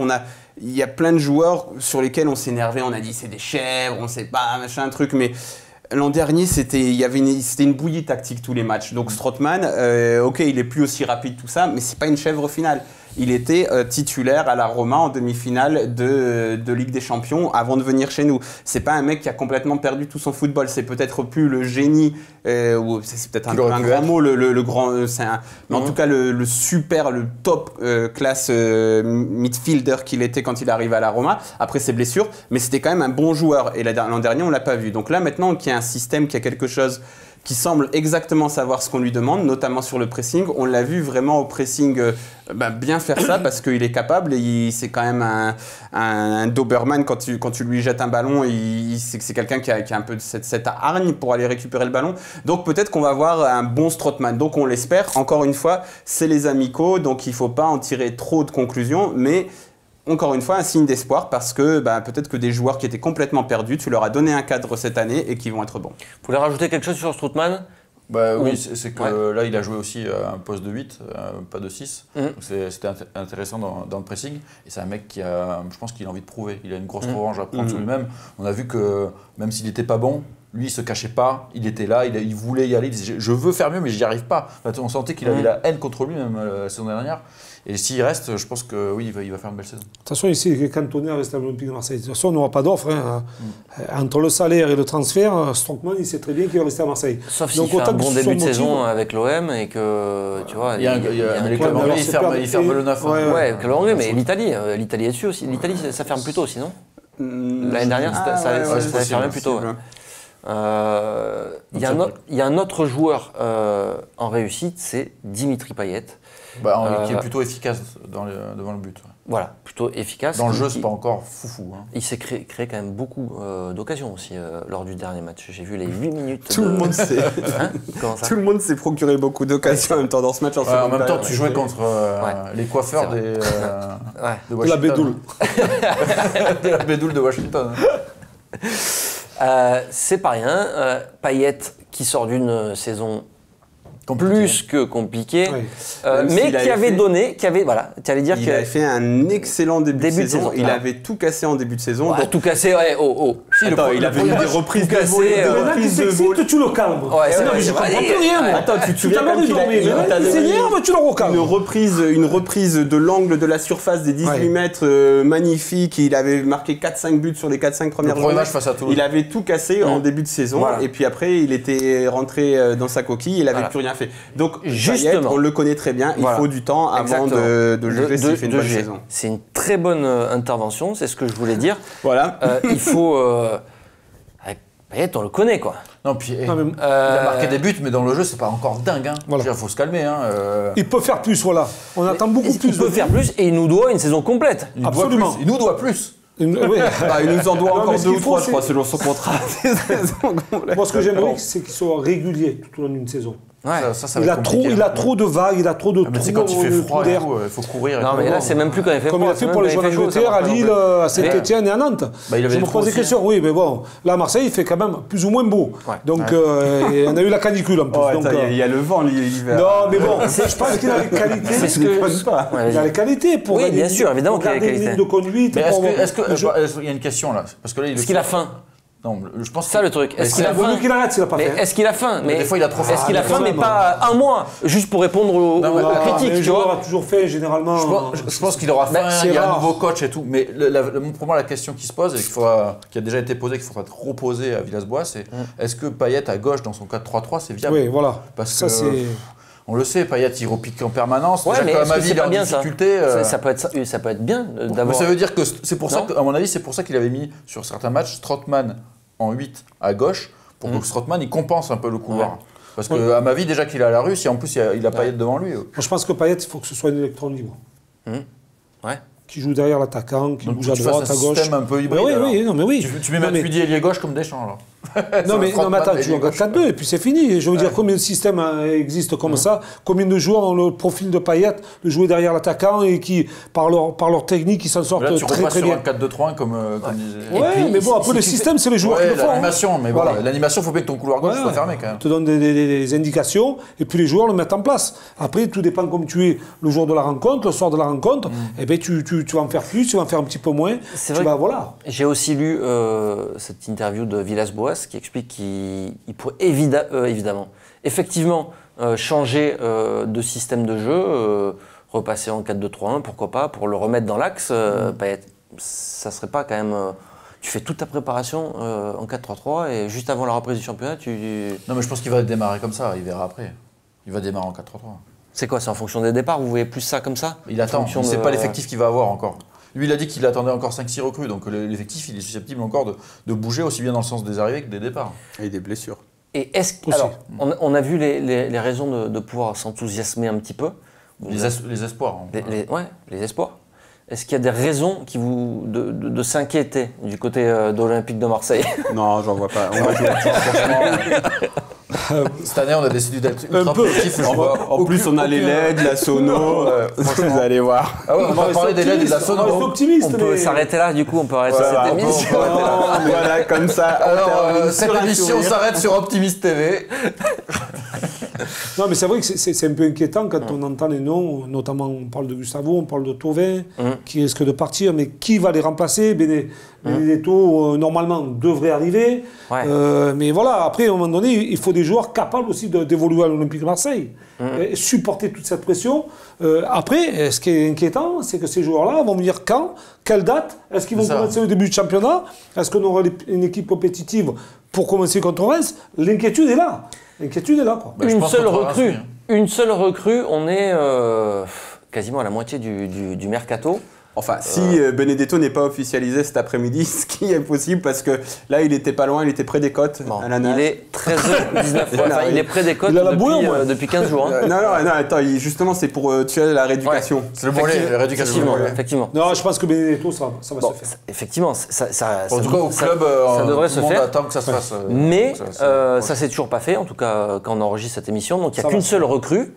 il y a plein de joueurs sur lesquels on s'énervait. On a dit c'est des chèvres, on sait pas, machin, truc. Mais l'an dernier, c'était une bouillie tactique tous les matchs. Donc Strootman, ok, il est plus aussi rapide, tout ça, mais c'est pas une chèvre finale. Il était titulaire à la Roma en demi-finale de Ligue des Champions avant de venir chez nous. C'est pas un mec qui a complètement perdu tout son football. C'est peut-être plus le génie, ou c'est peut-être un grand mot, le grand. Mais en tout cas, le top classe midfielder qu'il était quand il arrive à la Roma, après ses blessures. Mais c'était quand même un bon joueur. Et l'an dernier, on l'a pas vu. Donc là, maintenant qu'il y a un système, qu'il y a quelque chose qui semble exactement savoir ce qu'on lui demande, notamment sur le pressing. On l'a vu vraiment au pressing bien faire ça parce qu'il est capable et c'est quand même un Doberman quand tu lui jettes un ballon, c'est quelqu'un qui a un peu cette hargne pour aller récupérer le ballon. Donc peut-être qu'on va avoir un bon Strootman. Donc on l'espère. Encore une fois, c'est les amicaux, donc il ne faut pas en tirer trop de conclusions, mais encore une fois, un signe d'espoir parce que peut-être que des joueurs qui étaient complètement perdus, tu leur as donné un cadre cette année et qui vont être bons. Vous voulez rajouter quelque chose sur Strootman? Oui, c'est que là, il a joué aussi à un poste de 8, pas de 6. C'était intéressant dans le pressing. Et c'est un mec qui je pense qu'il a envie de prouver. Il a une grosse revanche à prendre sur lui-même. On a vu que même s'il n'était pas bon, lui, il ne se cachait pas, il était là, il voulait y aller, il disait « je veux faire mieux, mais je n'y arrive pas ». On sentait qu'il avait la haine contre lui, même la saison dernière. Et s'il reste, je pense que oui, il va faire une belle saison. De toute façon, ici, il est cantonné à rester à l'Olympique de Marseille. De toute façon, on n'aura pas d'offre. Entre le salaire et le transfert, Strootman, il sait très bien qu'il va rester à Marseille. Sauf s'il fait un bon début de saison avec l'OM et que, tu vois... Il y a les clubs anglais, ils ferment le 9. Ouais, club anglais, mais l'Italie est dessus aussi. L'Italie, ça ferme plus tôt aussi, non? L'année dernière, ça fermait plus tôt. Il y a un autre joueur en réussite, c'est Dimitri Payet. Qui est plutôt efficace devant le but. Ouais. Voilà, plutôt efficace. Dans le jeu, c'est pas encore foufou. Hein. Il s'est créé quand même beaucoup d'occasions aussi lors du dernier match. J'ai vu les 8 minutes. Tout le monde s'est Tout le monde s'est procuré beaucoup d'occasions en même temps dans ce match. En même temps, tu jouais contre les coiffeurs de Washington. La Bédoule. De la Bédoule de Washington. C'est pas rien. Payet qui sort d'une saison plus que compliqué, mais qui avait donné, tu allais dire qu'il avait fait un excellent début de saison. Il avait tout cassé en début de saison. Tout cassé, ouais. Il avait eu des reprises de volée. Tu le calmes. Attends, tu te souviens quand une reprise de l'angle de la surface des 18 mètres magnifique. Il avait marqué 4-5 buts sur les 4-5 premières journées. Il avait tout cassé en début de saison. Et puis après, il était rentré dans sa coquille. Il n'avait plus rien fait. Donc, justement, on le connaît très bien. Il faut du temps avant de juger s'il fait une bonne saison. C'est une très bonne intervention. C'est ce que je voulais dire. Voilà. Il faut... Payet, on le connaît, quoi. Non, puis il a marqué des buts, mais dans le jeu, c'est pas encore dingue. Hein. Voilà. Il faut se calmer. Il peut faire plus, voilà. On attend beaucoup plus. Il peut faire plus et il nous doit une saison complète. Absolument. Il nous doit plus. Il nous en doit encore 2 ou 3, je crois, selon son contrat. Moi, ce que j'aimerais, c'est qu'il soit régulier tout au long d'une saison. Ouais. Ça va être compliqué. Il a trop de vagues, il a trop de Mais c'est trous quand il fait au froid, d'air. il faut courir. et Non, tout. mais là, c'est même plus quand il fait froid. Comme il a fait pour les joueurs d'Angleterre, à Lille, à Saint-Etienne et à Nantes. Bah, il avait Je me les trous pose des aussi, questions. Oui, mais bon, là, à Marseille, il fait quand même plus ou moins beau. Ouais. Donc, et on a eu la canicule en plus. Oh, donc, attends, il y a le vent l'hiver. non, mais bon, je pense qu'il a les qualités. C'est ce Je que- déconne pas. Ouais, Il a vas-y. les qualités pour Oui, gagner bien une- sûr, évidemment pour qu'il a les garder une qualités. ligne de conduite. Mais pour- il y a une question là Parce que là, Est-ce qu'il a faim? Non, je pense Ça, le truc. Est-ce qu'il a Il vaut faim? mieux qu'il arrête s'il n'a pas Mais fait. est-ce qu'il a faim? Mais des fois, il a trop faim. Est-ce qu'il a Ah, faim, quand mais même. pas un mois, juste pour répondre aux Non, mais critiques, Les tu joueurs vois? a toujours fait généralement. Je pense qu'il aura faim, c'est il y a un rare. nouveau coach et tout. Mais pour moi, la question qui se pose, et qui a déjà été posée, qu'il faudra reposer à Villas-Boas, c'est est-ce que Payet à gauche dans son 4-3-3, c'est viable? Oui, voilà. Parce Ça, que c'est. on le sait, Payet, il repique en permanence. Ouais, Déjà, mais quand est-ce que Amavi, c'est il est pas en bien ça? difficulté. Ça peut être bien Mais d'avoir. ça veut dire que c'est pour ça, Non. à mon avis, c'est pour ça qu'il avait mis sur certains matchs Strootman en 8 à gauche, pour que Strootman il compense un peu le couloir. Ouais. Parce que à ma vie, déjà qu'il est à la rue, si en plus il a Payet devant lui. Moi, je pense que Payet, il faut que ce soit un électron libre. Ouais. Qui joue derrière l'attaquant, qui Donc bouge à tu droite, fasses à un gauche. système un peu hybride. Oui, alors. oui, non, mais oui. Tu mets Non, mais- Matuidi ailier gauche comme Deschamps alors. Non mais attends, tu joues en gauche. 4-4-2 et puis c'est fini. Je veux dire, combien de systèmes existent comme ça? Combien de joueurs ont le profil de Payet, de jouer derrière l'attaquant et qui, par leur technique, ils s'en sortent Là, tu très repasses très sur bien. un 4-2-3-1 comme disait. Et Ouais, puis, mais bon, après si le tu système, c'est les joueurs qui Ouais, le font. l'animation, mais bon, Voilà. l'animation, il faut bien que ton couloir gauche Ouais, soit fermé quand même. te donne des indications et puis les joueurs le mettent en place. Après, tout dépend comme tu es le jour de la rencontre, le soir de la rencontre. Et ben tu vas en faire plus, tu vas en faire un petit peu moins. C'est Tu vrai vas, que- voilà. J'ai aussi lu cette interview de Villas-Boas qui explique qu'il pourrait évidemment, effectivement, changer de système de jeu, repasser en 4-2-3-1, pourquoi pas, pour le remettre dans l'axe. Payet, ça serait pas quand même. Tu fais toute ta préparation en 4-3-3 et juste avant la reprise du championnat, Non, mais je pense qu'il va démarrer comme ça, il verra après. Il va démarrer en 4-3-3. c'est quoi? C'est en fonction des départs? Vous voyez plus ça comme ça? Il attend, fonction il ne sait de- pas l'effectif qu'il va avoir encore. Lui, il a dit qu'il attendait encore 5-6 recrues, donc l'effectif, il est susceptible encore de bouger aussi bien dans le sens des arrivées que des départs. Et des blessures. Et est-ce Aussi. alors, on a vu les raisons de pouvoir s'enthousiasmer un petit peu. Les espoirs. Les espoirs. Est-ce qu'il y a des raisons de s'inquiéter du côté de l'Olympique de Marseille? Non, j'en vois pas. On va jouer Cette année, on a décidé d'être ultra peu. positif. En plus, on a les LED, la sono. Vous allez voir. Ah ouais, on va parler des LED et de la On reste sono. optimiste. On peut mais- s'arrêter là, du coup, on peut arrêter Voilà, cette émission. Voilà, comme ça. on Alors, termine cette sur un émission sourire. s'arrête sur Optimist TV. Non, mais c'est vrai que c'est un peu inquiétant quand on entend les noms, notamment on parle de Gustavo, on parle de Thauvin, qui risque de partir, mais qui va les remplacer? Benedetto, normalement, devrait arriver. Ouais. Mais voilà, après, à un moment donné, il faut des joueurs capables aussi d'évoluer à l'Olympique de Marseille. Et supporter toute cette pression. Après, ce qui est inquiétant, c'est que ces joueurs-là vont venir quand? Quelle date? Est-ce qu'ils vont C'est ça. commencer au début du championnat? Est-ce qu'on aura une équipe compétitive pour commencer contre Reims? L'inquiétude est là. L'inquiétude est là, quoi. Bah, je Une pense seule qu'on trouvera recrue. un suivi. Une seule recrue, on est quasiment à la moitié du mercato. Enfin, si Benedetto n'est pas officialisé cet après-midi, ce qui est possible parce que là, il était pas loin, il était près des côtes Bon, à la nage. il est 13h19. Enfin, il est près des côtes Il a la bouille, depuis, moi. depuis 15 jours. Hein. Non, attends, justement, c'est pour tuer la rééducation. C'est le volet, la rééducation. Effectivement, du volet. effectivement. Non, je pense que Benedetto, ça va Bon, se faire. effectivement, ça En tout cas, au club, ça devrait tout se le monde faire. attend que ça se fasse. Mais que ça ça s'est toujours pas fait, en tout cas quand on enregistre cette émission. Donc il n'y Ça a qu'une va. seule recrue.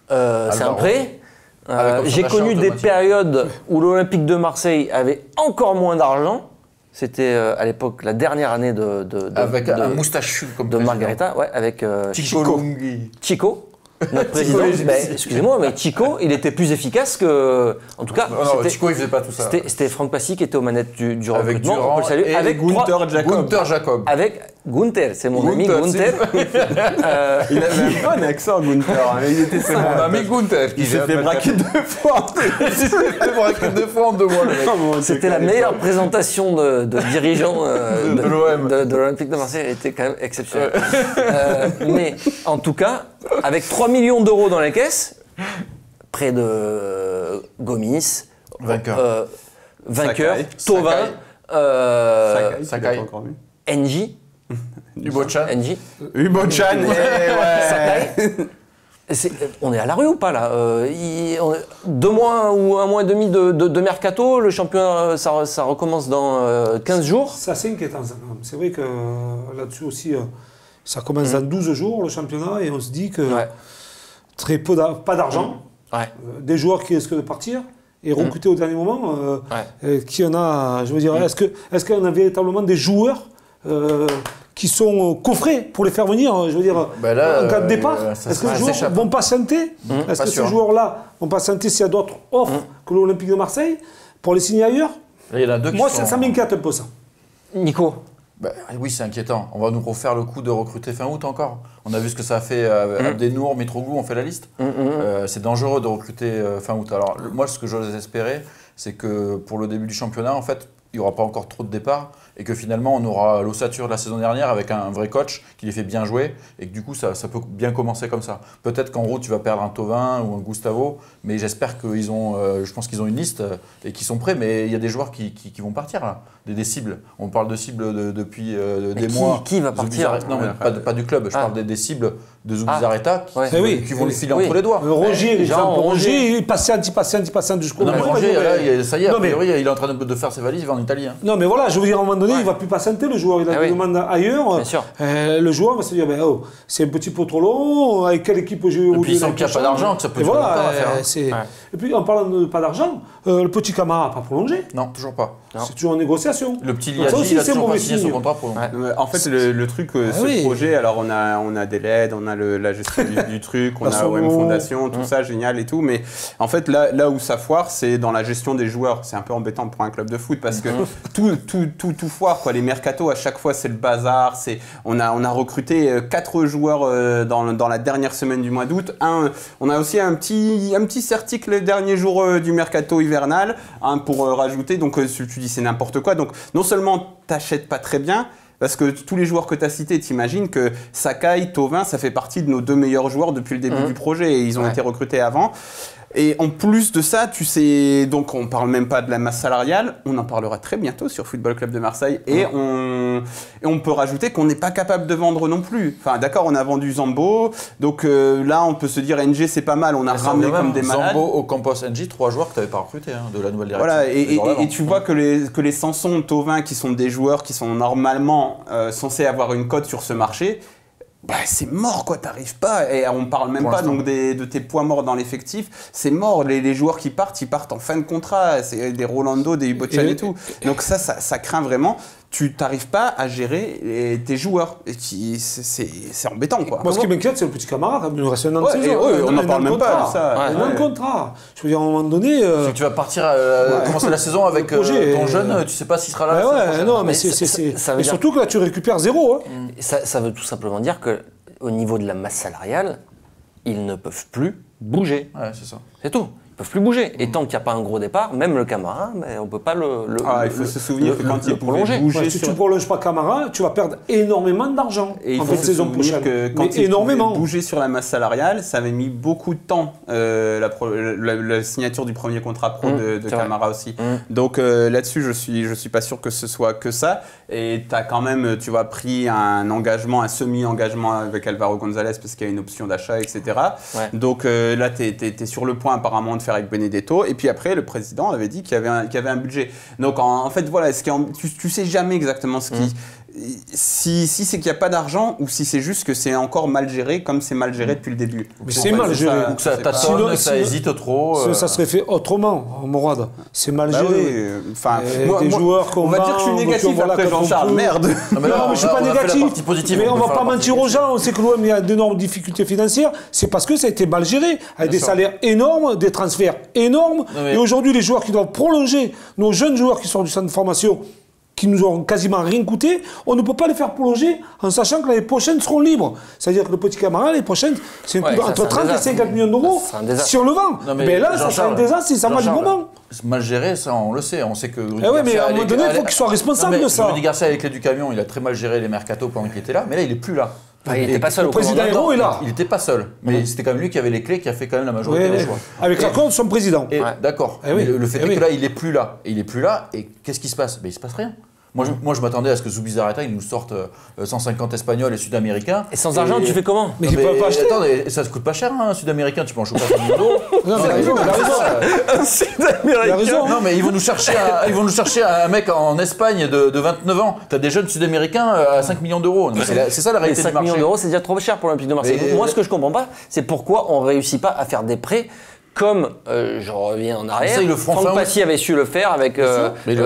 C'est un Alvaro. prêt. Avec option J'ai d'achat connu des automatique. périodes où l'Olympique de Marseille avait encore moins d'argent. C'était à l'époque la dernière année de Avec un moustachu comme de président. Margarita, ouais, avec Chico Lunghi. Chico, notre président. Ben, excusez-moi, mais Chico, il était plus efficace que. En tout cas, Non, c'était- Chico, il faisait pas tout ça. c'était Franck Passy qui était aux manettes du Avec recrutement. Durand on peut le saluer. et Avec Gunther Jacob. Gunther Jacob. avec Gunther, c'est mon ami Gunther, Gunther. Il avait un bon accent, Gunther. Hein. Il était C'est mon ami Gunther qui Il s'est fait braquer 2 fois. Il s'est fait braquer 2 fois en 2 mois, le mec. C'était la meilleure présentation de dirigeant De l'OM. de l'Olympique de Marseille. Elle était quand même exceptionnelle. Mais en tout cas, avec 3 millions d'euros dans les caisses, près de Gomis, Vainqueur. vainqueur, Sakai. Thauvin, Sakai, Sakai. tu l'as pas encore vu. NJ, Ubochan. NJ, Hubo-chan, Sakai. On est à la rue ou pas là 2 mois ou 1 mois et demi de mercato, le championnat ça recommence dans 15 jours. C'est assez inquiétant, ça, quand même. C'est vrai que là-dessus aussi, Ça commence dans 12 jours, le championnat, et on se dit que Ouais. pas d'argent, Ouais. des joueurs qui risquent de partir, et recruter au dernier moment, qui en a, je veux dire, est-ce qu'on a véritablement des joueurs qui sont coffrés pour les faire venir, je veux dire, en cas de départ? Est-ce que les joueurs vont patienter? Est-ce que ces joueurs-là vont patienter s'il y a d'autres offres que l'Olympique de Marseille pour les signer ailleurs? Là, il y en a deux qui Moi, sont- ça m'inquiète un peu, ça. Nico. Bah, oui, c'est inquiétant. On va nous refaire le coup de recruter fin août encore. On a vu ce que ça a fait Abdenour, Mitroglou, on fait la liste. C'est dangereux de recruter fin août. Alors moi, ce que j'ose espérer, c'est que pour le début du championnat, en fait, il n'y aura pas encore trop de départs et que finalement, on aura l'ossature de la saison dernière avec un vrai coach qui les fait bien jouer et que du coup, ça peut bien commencer comme ça. Peut-être qu'en route, tu vas perdre un Thauvin ou un Gustavo, mais j'espère qu'ils ont, je pense qu'ils ont une liste et qu'ils sont prêts. Mais il y a des joueurs qui vont partir là, des cibles. On parle de cibles depuis des mois. Qui va partir? Non, mais pas du club. Je parle des cibles de Zubizarreta qui vont lui filer Oui. entre les doigts. Roger, Jean, Roger, il patient jusqu'au Non, mais bout. Roger, là, ça y est, a Non, mais- priori, il est en train de faire ses valises, il va en Italie. Hein. Non, mais voilà, je veux dire, à un moment donné, il ne va plus patienter, le joueur. Il a des demandes ailleurs. Bien sûr. Le joueur va se dire, c'est un petit peu trop long, avec quelle équipe je vais Et puis, il sent qu'il n'y a pas d'argent, que ça peut Et être voilà, pas à faire. Et puis, en parlant de pas d'argent, le petit Camara n'a pas prolongé. Non, toujours pas. C'est toujours en négociation. Le petit Donc ça Liadji, aussi, il a c'est toujours pas mauvais signé son signe. contrat pour. En fait, le truc, ce oui. projet, alors on a des LED, on a la gestion du truc, on La a OM Sono. Fondation, tout ça, génial et tout. Mais en fait, là où ça foire, c'est dans la gestion des joueurs. C'est un peu embêtant pour un club de foot parce que tout foire, quoi. Les mercatos, à chaque fois, c'est le bazar. On a recruté 4 joueurs dans la dernière semaine du mois d'août. On a aussi un petit certique les derniers jours du mercato hivernal pour rajouter. Donc, tu dis c'est n'importe quoi. Donc, non seulement t'achètes pas très bien, parce que tous les joueurs que tu as cités, t'imagines que Sakai, Thauvin, ça fait partie de nos 2 meilleurs joueurs depuis le début du projet et ils ont été recrutés avant. Et en plus de ça, tu sais, donc on parle même pas de la masse salariale, on en parlera très bientôt sur Football Club de Marseille et on peut rajouter qu'on n'est pas capable de vendre non plus. Enfin d'accord, on a vendu Zambo, donc là on peut se dire NG c'est pas mal, on a ramené comme des malades. Zambo, Ocampos, NG, 3 joueurs que tu n'avais pas recrutés de la nouvelle direction. Voilà, et tu vois que les Sanson, Thauvin, qui sont des joueurs qui sont normalement censés avoir une cote sur ce marché, bah, c'est mort quoi, t'arrives pas. Et on parle même pas donc de tes poids morts dans l'effectif, c'est mort. Les joueurs qui partent, ils partent en fin de contrat. C'est des Rolando, des Ibochan et tout. Donc ça craint vraiment. Tu t'arrives pas à gérer tes joueurs. C'est embêtant quoi. Moi, ce qui m'inquiète, c'est le petit Camara. Il nous reste un an de saison. On n'en parle même pas de ça. Un an de contrat. Je veux dire, à un moment donné. C'est que tu vas partir commencer la saison avec ton jeune, tu sais pas s'il sera là. Non, mais ça veut mais dire- surtout que là, tu récupères 0. Hein. Ça veut tout simplement dire qu'au niveau de la masse salariale, ils ne peuvent plus bouger. Ouais, c'est ça. C'est tout. Ils peuvent plus bouger. Et tant qu'il n'y a pas un gros départ, même le Camara, on ne peut pas il faut se souvenir que quand il pouvait prolonger. bouger Si tu ne prolonges pas Camara, tu vas perdre énormément d'argent Et il en faut fin de se saison souvenir prochaine. que quand Mais il énormément. pouvait bouger sur la masse salariale, ça avait mis beaucoup de temps, la signature du premier contrat pro de c'est Camara aussi. Donc là-dessus, je suis pas sûr que ce soit que ça. Et tu as quand même, tu vois, pris un engagement, un semi-engagement avec Alvaro González parce qu'il y a une option d'achat, etc. Ouais. Donc là, tu es sur le point apparemment de faire avec Benedetto. Et puis après, le président avait dit qu'il y avait un budget. Donc en fait, voilà, tu sais jamais exactement ce qui... Si c'est qu'il n'y a pas d'argent ou si c'est juste que c'est encore mal géré comme c'est mal géré depuis le début. Mais c'est mal géré. Ou que ça c'est pas- tâtonne, Sinon- que ça hésite trop. Ça serait fait autrement, Morad. C'est mal Bah géré. oui, enfin, Des joueurs qu'on on va dire que je suis vend, négatif voilà, après quand on Jean-Charles, peut. merde. Non, mais là, Non, mais je suis on pas a fait la négatif. partie positive, Mais on peut va faire pas la partie mentir aux négative. gens. On sait que l'OM a d'énormes difficultés financières. C'est parce que ça a été mal géré, avec des sûr. salaires énormes, des transferts énormes. Non, mais- Et aujourd'hui, les joueurs qui doivent prolonger, nos jeunes joueurs qui sortent du centre de formation, qui nous ont quasiment rien coûté, on ne peut pas les faire prolonger en sachant que l'année prochaine seront libres. C'est-à-dire que le petit Camara, l'année prochaine, c'est un Ouais, coup ça, entre c'est un 30 et désastre. 50 millions d'euros Ça, c'est un désastre. si on le vend. Non, mais Mais là, ça sera un Jean-Charles, désastre si ça va Jean-Charles, librement. Mal géré, ça, on le sait. On sait que. Rudy Eh ouais, mais Garcia à un moment donné, il faut qu'il soit responsable Non, mais de ça. Rudy Garcia, avec les clés du camion, il a très mal géré les mercatos pendant qu'il était là, mais là, il est plus là. Il n'était pas seul au président commandement. Hérault est là. Il n'était pas seul, mais c'était quand même lui qui avait les clés, qui a fait quand même la majorité Ouais, des ouais. choix. Avec l'accord de son président. Et d'accord. Eh oui. Mais le fait Eh est oui. que là, il est plus là. Et il est plus là. Et qu'est-ce qui se passe? Ben, il se passe rien. Moi, je m'attendais à ce que Zubizarreta, il nous sorte 150 Espagnols et Sud-Américains. Et sans argent, tu fais comment? Mais ils peuvent pas acheter. Attends, ça se coûte pas cher, un Sud-Américain, tu peux en choper à 1 million d'euros. Non, mais il a raison. Un Sud-Américain. Non, mais ils vont nous chercher un mec en Espagne de 29 ans. T'as des jeunes Sud-Américains à 5 millions d'euros. C'est ça la Mais réalité 5 du marché. millions d'euros, c'est déjà trop cher pour l'Olympique de Marseille. Mais- Moi, ce que je comprends pas, c'est pourquoi on réussit pas à faire des prêts comme, je reviens en arrière, Ça, ils le feront Franck fin août. Passy avait su le faire avec, Mais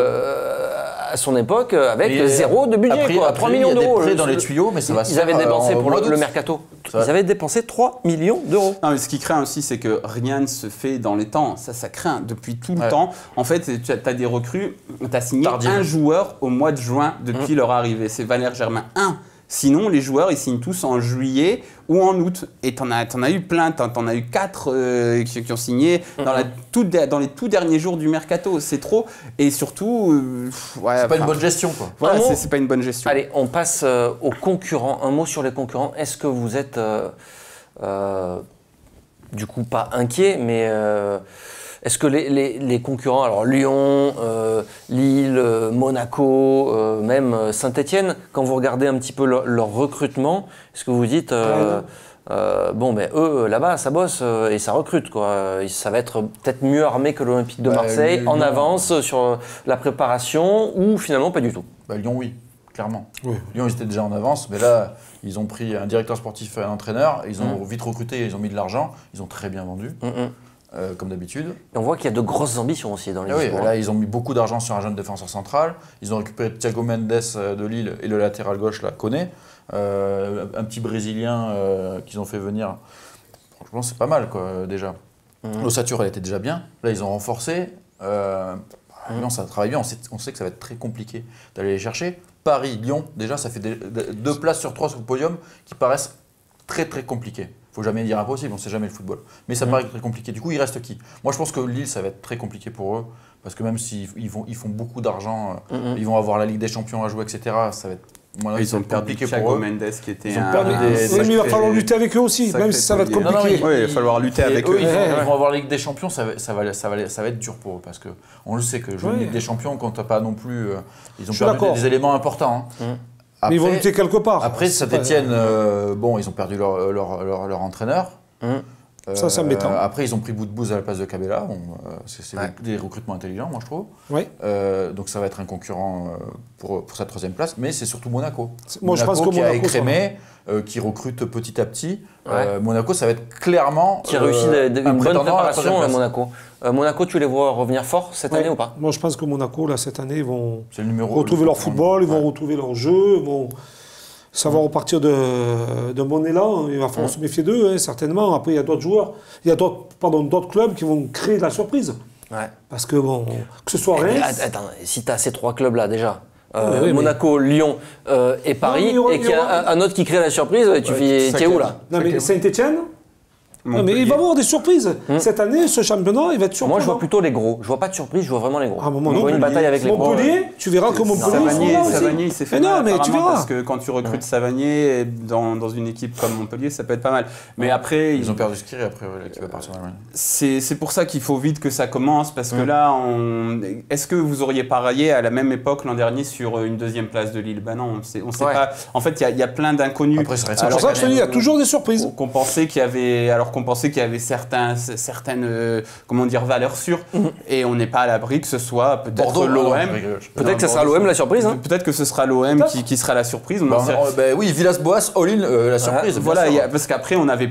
à son époque, avec Mais, zéro de budget, après, quoi. 3 après, millions il y a des d'euros. prêts dans les tuyaux, mais ça va se Ils faire avaient dépensé au pour mois le d'août. mercato. Ça va. Ils avaient dépensé 3 millions d'euros. Non, mais ce qui craint aussi, c'est que rien ne se fait dans les temps. Ça craint depuis tout le Ouais. temps. En fait, tu as des recrues, tu as signé Tardivement. un joueur au mois de juin depuis leur arrivée. C'est Valère Germain. Un. Sinon, les joueurs, ils signent tous en juillet ou en août. Et t'en as eu plein. T'en as eu 4 qui ont signé dans les tout derniers jours du mercato. C'est trop. Et surtout, ouais, C'est pas une bonne gestion, quoi. Voilà, Un mot. c'est pas une bonne gestion. Allez, on passe aux concurrents. Un mot sur les concurrents. Est-ce que vous êtes, du coup, pas inquiet, mais est-ce que les concurrents, alors Lyon, Lille, Monaco, même Saint-Etienne, quand vous regardez un petit peu leur recrutement, est-ce que vous vous dites, bon, ben eux, là-bas, ça bosse et ça recrute, quoi. Ça va être peut-être mieux armé que l'Olympique de Marseille, Lyon. en avance sur la préparation, ou finalement pas du tout? Lyon, oui, clairement. Oui. Lyon, ils étaient déjà en avance, mais là, ils ont pris un directeur sportif et un entraîneur. Ils ont vite recruté, ils ont mis de l'argent. Ils ont très bien vendu, comme d'habitude. Et on voit qu'il y a de grosses ambitions aussi dans les Ah oui, discours. là, ils ont mis beaucoup d'argent sur un jeune défenseur central. Ils ont récupéré Thiago Mendes de Lille et le latéral gauche, là, Koné. Un petit Brésilien qu'ils ont fait venir. Franchement, c'est pas mal, quoi, déjà. L'ossature, elle était déjà bien. Là, ils ont renforcé. Lyon, ça travaille bien. On sait que ça va être très compliqué d'aller les chercher. Paris, Lyon, déjà, ça fait 2 places sur 3 sur le podium qui paraissent très, très compliquées. Il ne faut jamais dire impossible, on ne sait jamais le football. Mais ça paraît très compliqué. Du coup, il reste qui? Moi, je pense que Lille, ça va être très compliqué pour eux. Parce que même s'ils font beaucoup d'argent, ils vont avoir la Ligue des Champions à jouer, etc. Ça va être, Ils ont perdu compliqué Thiago pour eux. Mendes qui était Oui, mais il va falloir lutter avec eux aussi, même si ça va être sacré compliqué. Non, Oui, il va falloir lutter Et avec eux. eux. Ils vont avoir la Ligue des Champions, ça va être dur pour eux. Parce qu'on le sait que jouer une Ligue des Champions, quand tu n'as pas non plus. Ils ont suis perdu d'accord. des éléments importants. Hein. Mais ils vont lutter quelque part. Après, C'est pas- Saint-Etienne, bon, ils ont perdu leur entraîneur. Ça, c'est embêtant. Après, ils ont pris Boudbouz à la place de Cabella. Bon, c'est des recrutements intelligents, moi, je trouve. Ouais. Donc, ça va être un concurrent pour sa 3e place. Mais c'est surtout Monaco. Moi, je pense que qui a Monaco écrémé, qui recrute petit à petit. Monaco, ça va être clairement. Qui réussit une un bonne prétendant à la préparation 3e à place. Monaco. Monaco, tu les vois revenir fort cette année ou pas? Moi, je pense que Monaco, là, cette année, ils vont C'est le numéro. retrouver leur football, ils vont retrouver leur jeu. Ça va repartir d'un bon élan. Il va falloir se méfier d'eux, hein, certainement. Après, il y a d'autres joueurs, il y a d'autres clubs qui vont créer de la surprise. Ouais. Parce que, bon, que ce soit Mais Reims. attends, si tu as ces 3 clubs-là déjà, mais- Monaco, Lyon et Paris, mais il y aura- et qu'il y a un autre qui crée la surprise, tu es où là? Non, mais Saint-Etienne. Non, mais il va y avoir des surprises. Cette année, ce championnat, il va être surprenant. Moi, je vois plutôt les gros. Je vois pas de surprise, je vois vraiment les gros. À un moment je vois donné, une bataille avec les gros. Montpellier, tu verras que Montpellier, ils sont là aussi. Savanier, il s'est fait Mais non, mal mais tu apparemment, verras. parce que quand tu recrutes Savanier dans une équipe comme Montpellier, ça peut être pas mal. Mais après, Ils ont perdu Skiri après, qui va partir dans la c'est pour ça qu'il faut vite que ça commence, parce que là, est-ce que vous auriez parié à la même époque l'an dernier sur une 2e place de Lille? Ben non, on sait pas. En fait, il y a plein d'inconnus. Après, ça reste C'est pour ça que je te dis, il y a toujours des surprises. Qu'on pensait qu'il y avait, certaines comment dire, valeurs sûres, et on n'est pas à l'abri que ce soit peut-être Bordeaux, l'OM. Peut-être que ce sera l'OM la surprise. Hein. Peut-être que ce sera l'OM qui sera la surprise. Oui, Villas-Boas, all-in, la surprise. bien Voilà, sûr. parce qu'après on avait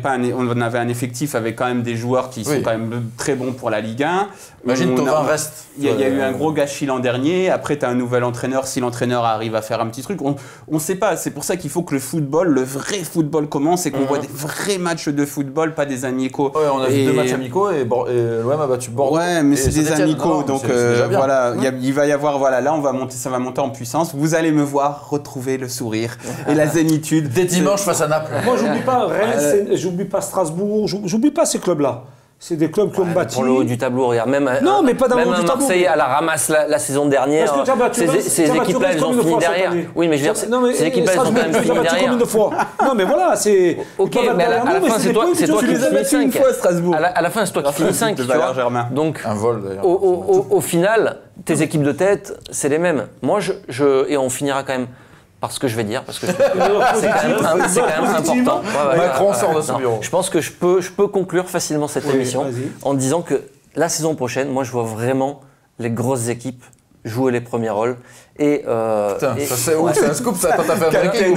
un effectif avec quand même des joueurs qui sont quand même très bons pour la Ligue 1. Imagine Thauvin reste. Il y a eu un gros gâchis l'an dernier. Après, tu as un nouvel entraîneur. Si l'entraîneur arrive à faire un petit truc, on ne sait pas. C'est pour ça qu'il faut que le football, le vrai football commence et qu'on voit des vrais matchs de football, pas des amicaux. Ouais, on a vu 2 matchs amicaux et l'OM a battu Bordeaux. Ouais, mais c'est des Saint-Étienne. amicaux, Non, donc c'est déjà bien. voilà, il va y avoir, voilà, là ça va monter en puissance. Vous allez me voir retrouver le sourire et la zénitude. Dès dimanche face à Naples. Moi, j'oublie pas Reims, j'oublie pas Strasbourg, j'oublie pas ces clubs-là. C'est des clubs qui ont bâti. Pour le haut du tableau, regarde, même Non, mais pas dans le même haut du tableau. Marseille à la ramasse la saison dernière. Parce que tu as battu Reims, Ces tu as battu équipes-là, Reims elles ont combien de fini fois cette derrière. année Oui, mais je veux dire, Non, mais ces équipes-là, elles ont quand même Strasbourg, tu as fini battu derrière. combien de fois? Non, mais voilà, c'est. Ok, ils peuvent mais être à derrière la nous, mais fin, des c'est toi points qui tu finis les as battus 5. une fois à Strasbourg. À la fin, c'est toi qui finis 5. de Valère Germain. Donc, Un vol d'ailleurs. au final, tes équipes de tête, c'est les mêmes. Moi, et on finira quand même par ce que je vais dire, parce que c'est quand même important. Macron sort de son bureau. Je pense que je peux conclure facilement cette émission en disant que la saison prochaine, moi, je vois vraiment les grosses équipes jouer les premiers rôles. Et, putain, ça c'est un scoop, ça. Attends, t'as fait un breaking.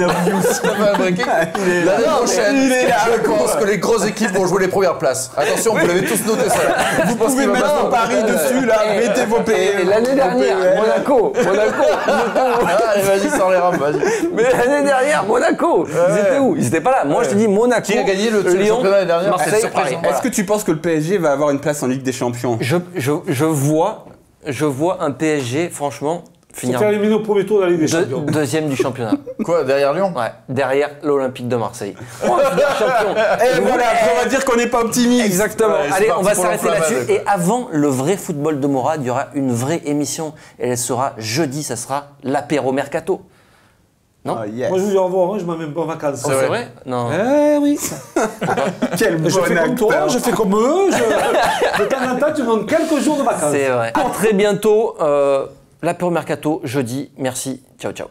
L'année prochaine, je pense que les grosses équipes vont jouer les premières places. Attention, vous l'avez tous noté ça. Vous pouvez mettre vos paris dessus, là, mettez vos PL. Et l'année dernière, Monaco. Allez, vas-y, sors les rames, vas-y. Mais l'année dernière, Monaco, ils étaient où? Ils étaient pas là. Moi, je te dis Monaco. Qui a gagné le Lyon, championnat l'année dernière? Marseille, C'est surprise. Paris. Est-ce que tu penses que le PSG va avoir une place en Ligue des Champions? Je vois un PSG, franchement, finir faire éliminer au premier tour de la Ligue des Champions. deuxième du championnat. Quoi, derrière Lyon? Ouais, derrière l'Olympique de Marseille. On va finir champion. Et voilà, on va dire qu'on n'est pas optimiste. Exactement. Ouais, c'est Allez, parti on va pour s'arrêter l'enflammade, là-dessus. quoi. Et avant le vrai football de Morad, il y aura une vraie émission. Et elle sera jeudi, ça sera l'apéro mercato. Non? Oh, yes. Moi, je vous dis au revoir, je m'en même pas en vacances. Oh, c'est vrai? Non. Oui. Quel bon Je fais comme toi, acteur. je fais comme eux. De temps en temps, tu me donnes quelques jours de vacances. C'est vrai. À très bientôt. L'apéro mercato, jeudi. Merci. Ciao, ciao.